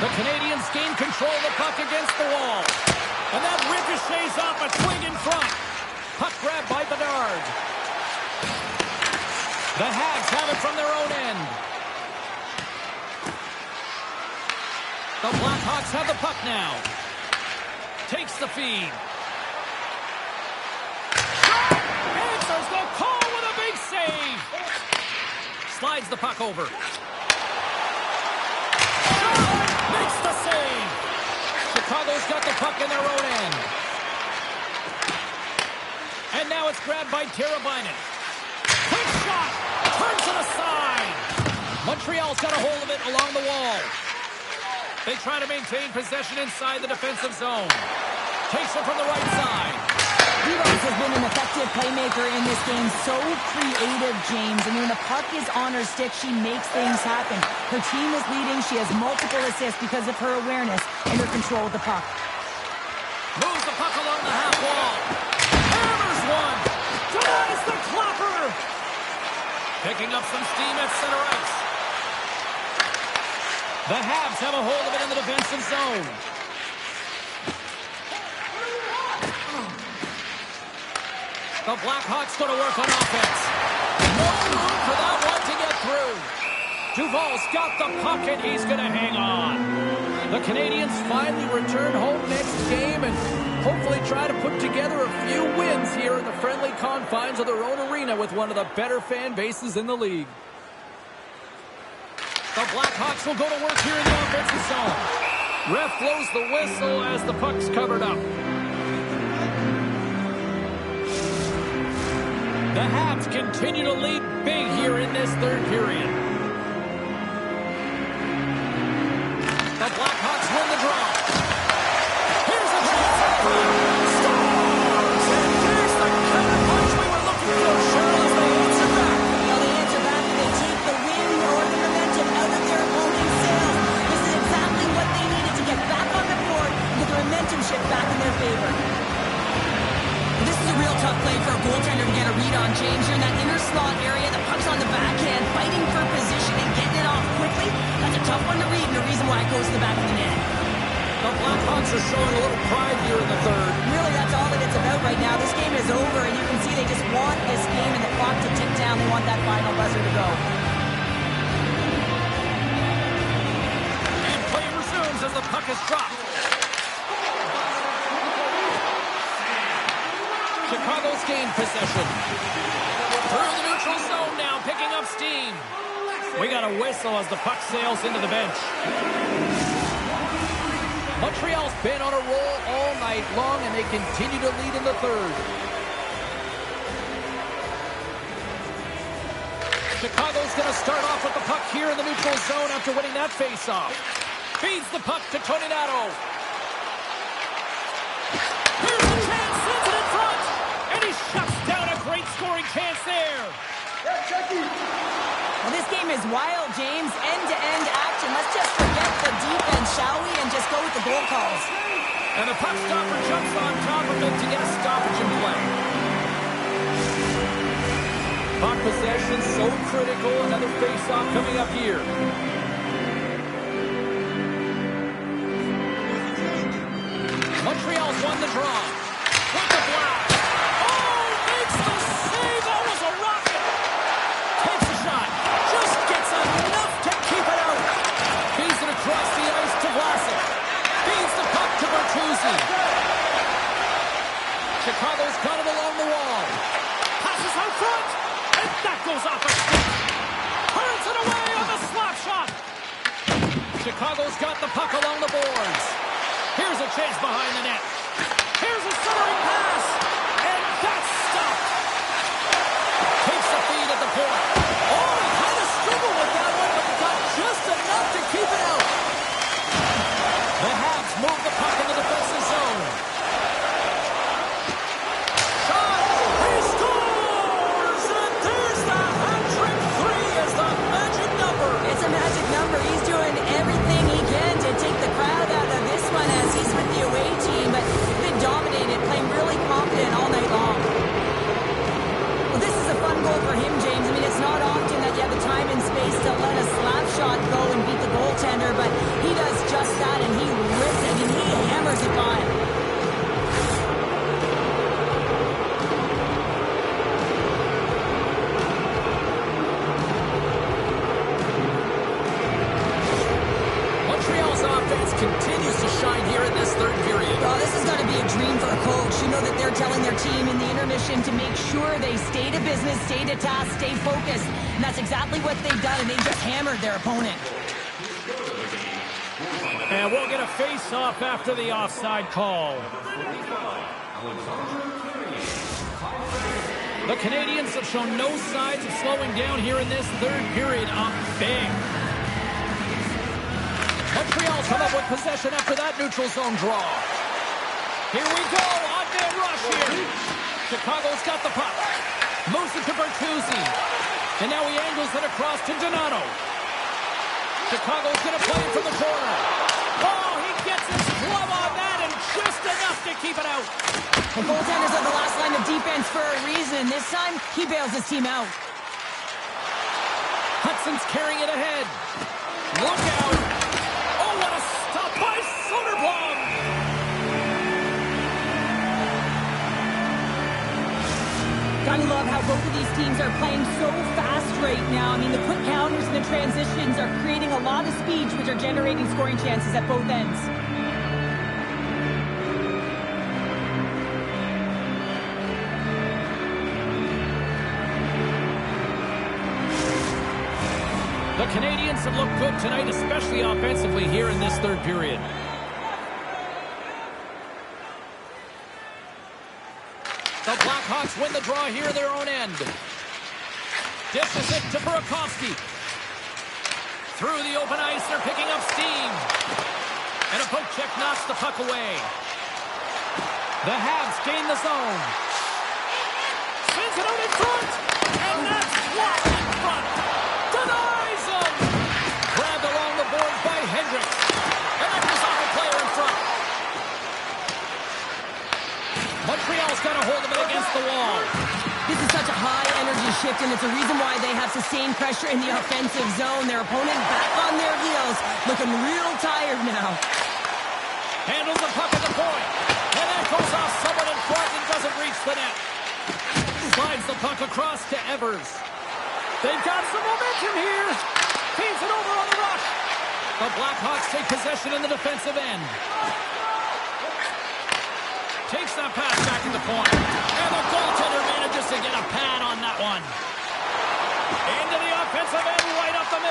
The Canadiens gain control of the puck against the wall. And that ricochets off a twig in front. Puck grab by Bedard. The Habs have it from their own end. The Blackhawks have the puck now. Takes the feed. Shot! Answers the call with a big save. Slides the puck over. Shot! Makes the save. Chicago's got the puck in their own end. And now it's grabbed by Teravainen. Quick shot! Turns it aside. Montreal's got a hold of it along the wall. They try to maintain possession inside the defensive zone. Takes it from the right side. DeVos has been an effective playmaker in this game. So creative, James. And when the puck is on her stick, she makes things happen. Her team is leading. She has multiple assists because of her awareness and her control of the puck. Moves the puck along the half wall. Hammers one. Denies the clapper. Picking up some steam at center ice. The Habs have a hold of it in the defensive zone. The Blackhawks going to work on offense. No room for that one to get through. Duval's got the puck and he's going to hang on. The Canadiens finally return home next game and hopefully try to put together a few wins here in the friendly confines of their own arena with one of the better fan bases in the league. The Blackhawks will go to work here in the offensive zone. Ref blows the whistle as the puck's covered up. The Habs continue to lead big here in this third period. The Blackhawks win the draw. Here's a chance for the Stars! And there's the counter-punch we were looking for, Cheryl, as they answer back. Well, they answer back and they take the win or the momentum out of their opponent's sails. This is exactly what they needed to get back on the board and get the momentum shift back in their favor. This is a real tough play for a goaltender to get a read on, James. You're in that inner slot area. The puck's on the backhand, fighting for position and getting it off quickly. That's a tough one to read, and the reason why it goes to the back of the net. The Blackhawks are showing a little pride here in the third. Really, that's all that it's about right now. This game is over, and you can see they just want this game and the clock to tick down. They want that final buzzer to go. And play resumes as the puck is dropped. Chicago's gained possession. Through the neutral zone now, picking up steam. We got a whistle as the puck sails into the bench. Montreal's been on a roll all night long, and they continue to lead in the third. Chicago's going to start off with the puck here in the neutral zone after winning that faceoff. Feeds the puck to Toninato. Here's the chance, sends it in front, and he shuts down a great scoring chance there. Well, this game is wild, James. End-to-end action. Let's just forget the defense, shall we, and just go with the goal calls. And the puck stopper jumps on top of it to get a stoppage in play. Puck possession so critical. Another face-off coming up here. Montreal's won the draw. With the blast. Oh, makes the save. That was a rocket. Takes a shot. Just gets enough to keep it out. Feeds it across the ice to Vlasic. Feeds the puck to Bertuzzi. Chicago's got it along the wall. Passes out front. And that goes off a stick. Turns it away on the slap shot. Chicago's got the puck along the boards. Here's a chase behind the net. Here's a centering pass. And that's stopped. Takes the feed at the point. Oh, he kind of struggled with that one, but he got just enough to keep it out. The Habs move the puck in the defensive zone. Shot. He scores! And there's the hat-trick 3 as the magic number. It's a magic number. He's doing everything he can to take the crowd out of this one as he's with the away team, but he's been dominated, playing really confident all night long. Well, this is a fun goal for him, James. I mean, it's not often that you have the time and space to let a slap shot go and beat the goaltender, but he does just that, and he rips it, and he hammers it by. Montreal's offense continues to shine here in this third period. Oh, this is going to be a dream for a coach. You know that they're telling their team in the intermission to make sure they stay to business, stay to task, stay focused. And that's exactly what they've done, and they just hammered their opponent. And we'll get a face-off after the offside call. The Canadiens have shown no signs of slowing down here in this third period. Up big. Montreal's come up with possession after that neutral zone draw. Here we go. Odd-man rush here. Chicago's got the puck. Moves it to Bertuzzi. And now he angles it across to Donato. Chicago's going to play it from the corner. Oh, he gets his glove on that and just enough to keep it out. The goaltenders are the last line of defense for a reason. This time, he bails his team out. Hudson's carrying it ahead. Look out. Oh, what a stop by Soderblom. Gotta love how both of these teams are playing so fast right now. I mean, the quick counters and the transitions are creating a lot of speeds, which are generating scoring chances at both ends. The Canadiens have looked good tonight, especially offensively here in this third period. The Blackhawks win the draw here at their own end. Dishes it to Burakovsky. Through the open ice, they're picking up steam. And a poke check knocks the puck away. The Habs gain the zone. Sends it out in front. And that's blocked in front. Denies him. Grabbed along the boards by Hendricks. And that goes off a player in front. Montreal's got a hold of it against the wall. This is such a high-energy shift, and it's a reason why they have sustained pressure in the offensive zone. Their opponent back on their heels, looking real tired now. Handles the puck at the point. And that goes off someone in front and doesn't reach the net. Slides the puck across to Evers. They've got some momentum here. Feeds it over on the rush. The Blackhawks take possession in the defensive end. Takes that pass back to the point. And the goaltender manages to get a pad on that one. Into the offensive end, right up the middle.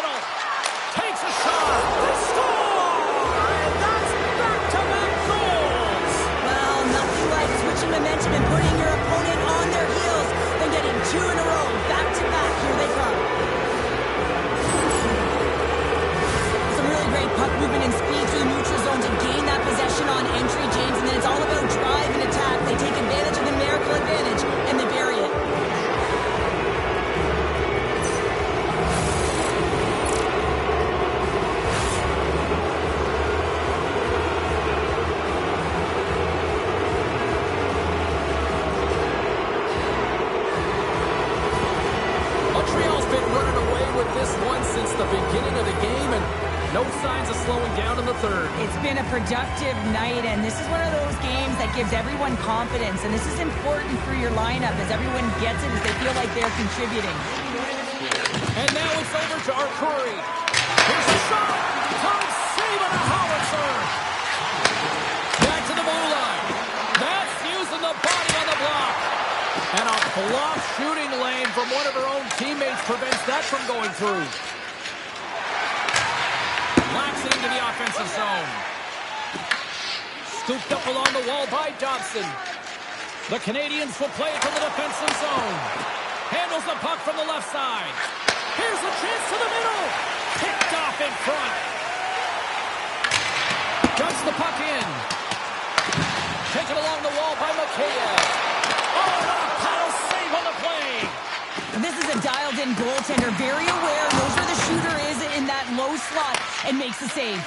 third. It's been a productive night, and this is one of those games that gives everyone confidence, and this is important for your lineup as everyone gets it, as they feel like they're contributing. And now it's over to Arcuri. Here's a shot. Time save on a howitzer. Back to the blue line. That's using the body on the block. And a block shooting lane from one of her own teammates prevents that from going through. Laxing into the offensive zone. Scooped up along the wall by Dobson. The Canadiens will play it from the defensive zone. Handles the puck from the left side. Here's a chance to the middle. Picked off in front. Ducks the puck in. Taken along the wall by Mikheyev. Oh, what a paddle save on the play. This is a dialed-in goaltender, very aware, knows where the shooter is in that low slot, and makes the save.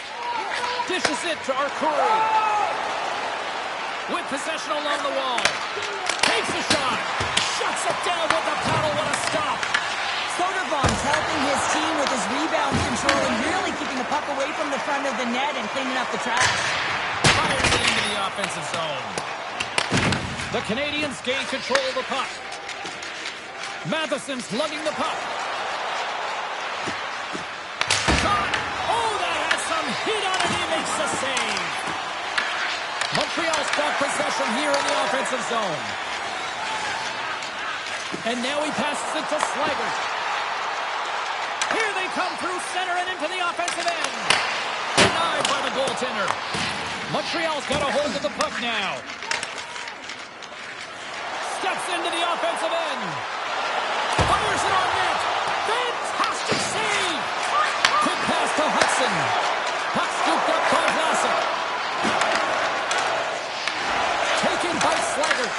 Dishes it to Arcuri. With possession along the wall. Takes the shot. Shuts it down with the paddle. What a stop. Soderblom's helping his team with his rebound control and really keeping the puck away from the front of the net and cleaning up the trash. Fires it into the offensive zone. The Canadiens gain control of the puck. Matheson's lugging the puck. Shot! Oh, that has some heat on it. He makes the save. Montreal's got possession here in the offensive zone. And now he passes it to Slaggert. Here they come through center and into the offensive end. Denied by the goaltender. Montreal's got a hold of the puck now. Steps into the offensive end. Fires it on net. Fantastic save. Quick pass to Hudson. Puck scooped up by Vlasic. Taken by Slaggert.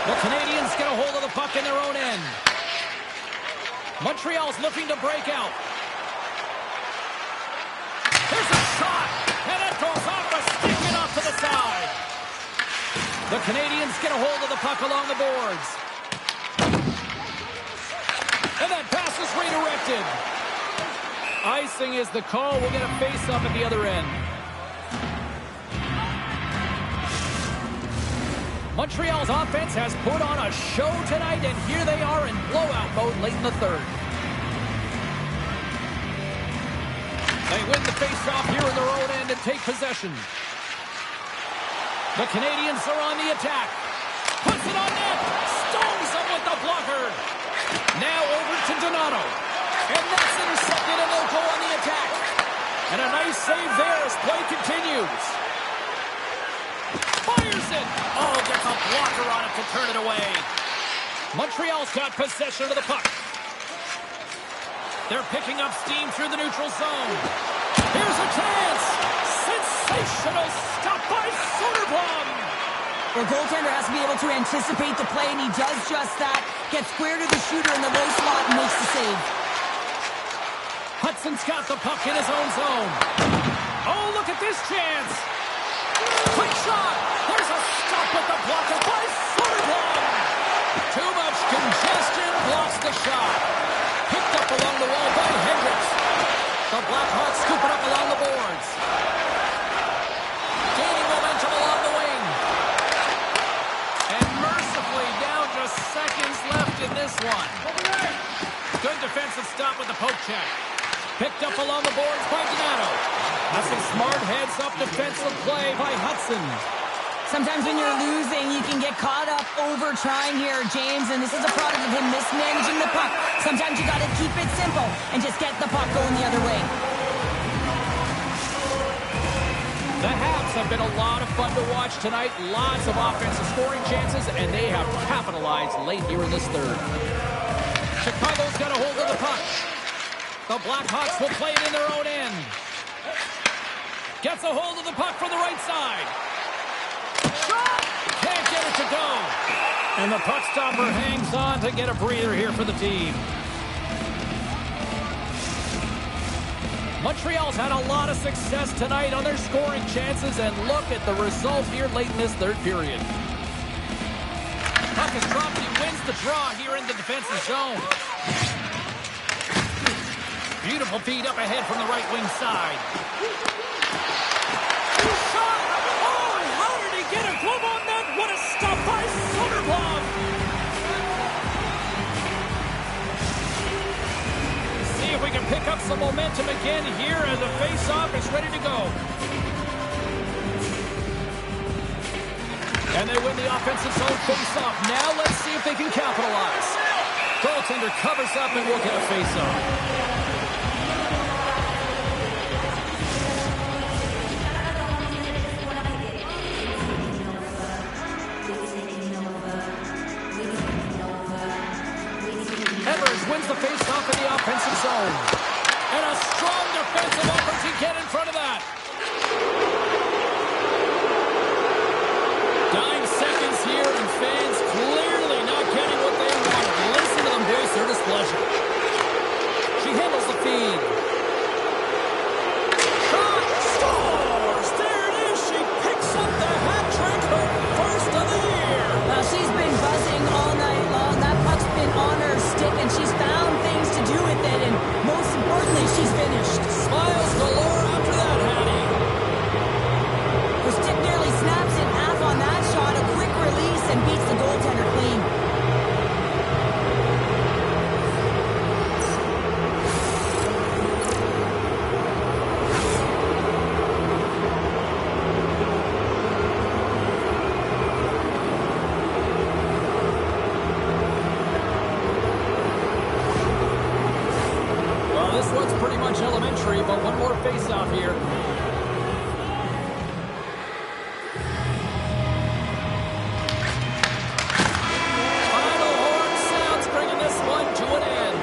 The Canadiens get a hold of the puck in their own end. Montreal's looking to break out. Here's a shot. And it goes off a stick and off to the side. The Canadiens get a hold of the puck along the boards. And that pass is redirected. Icing is the call. We'll get a face-up at the other end. Montreal's offense has put on a show tonight, and here they are in blowout mode late in the third. They win the face-off here in their own end and take possession. The Canadiens are on the attack. Puts it on net. Stones them with the blocker. Now over to Donato. And that's intercepted, and they'll go on the attack. And a nice save there as play continues. Fires it. Oh, gets a blocker on it to turn it away. Montreal's got possession of the puck. They're picking up steam through the neutral zone. Here's a chance. Sensational stop by Soderblom. The goaltender has to be able to anticipate the play, and he does just that. Gets square to the shooter in the low slot and makes the save. Hudson's got the puck in his own zone. Oh, look at this chance. Quick shot. There's a stop with the blocker by Soderblom. Too much congestion blocks the shot. Picked up along the wall by Hendricks. The Blackhawks scoop it up along the boards. Gaining momentum along the wing. And mercifully down just seconds left in this one. Good defensive stop with the poke check. Picked up along the boards by Donato. That's some smart heads-up defensive play by Hudson. Sometimes when you're losing, you can get caught up over trying here, James, and this is a product of him mismanaging the puck. Sometimes you got to keep it simple and just get the puck going the other way. The Habs have been a lot of fun to watch tonight. Lots of offensive scoring chances, and they have capitalized late here in this third. Chicago's got a hold of the puck. The Blackhawks will play it in their own end. Gets a hold of the puck from the right side. Shot! Can't get it to go. And the puck stopper hangs on to get a breather here for the team. Montreal's had a lot of success tonight on their scoring chances, and look at the result here late in this third period. Puck is dropped. He wins the draw here in the defensive zone. Beautiful feed up ahead from the right wing side. pick up some momentum again here as the face-off is ready to go. And they win the offensive zone face-off. Now let's see if they can capitalize. Goaltender covers up and we'll get a face-off. Wins the face-off in the offensive zone. And a strong defensive effort to get in front of that. 9 seconds here, and fans clearly not getting what they wanted. Listen to them voice their displeasure. She handles the feed. Shot scores! There it is! She picks up the hat trick, her first of the year. Well, she's been buzzing all night long. That puck's been on her stick, and she's found things to do with it, and most importantly, she's finished. Smiles galore after that, Hattie. Her stick nearly snaps in half on that shot. A quick release and beats the goaltender clean. Elementary, but one more face-off here. Final horn sounds, bringing this one to an end.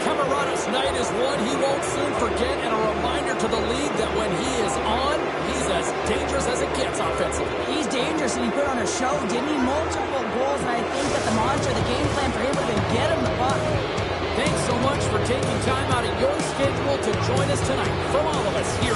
Camarada's night is one he won't soon forget, and a reminder to the league that when he is on, he's as dangerous as it gets offensively. He's dangerous, and he put on a show, didn't he? Multiple goals, and I think that the mantra, the game plan for him would have been get him the puck. Thanks so much for taking time out of your schedule to join us tonight. From all of us here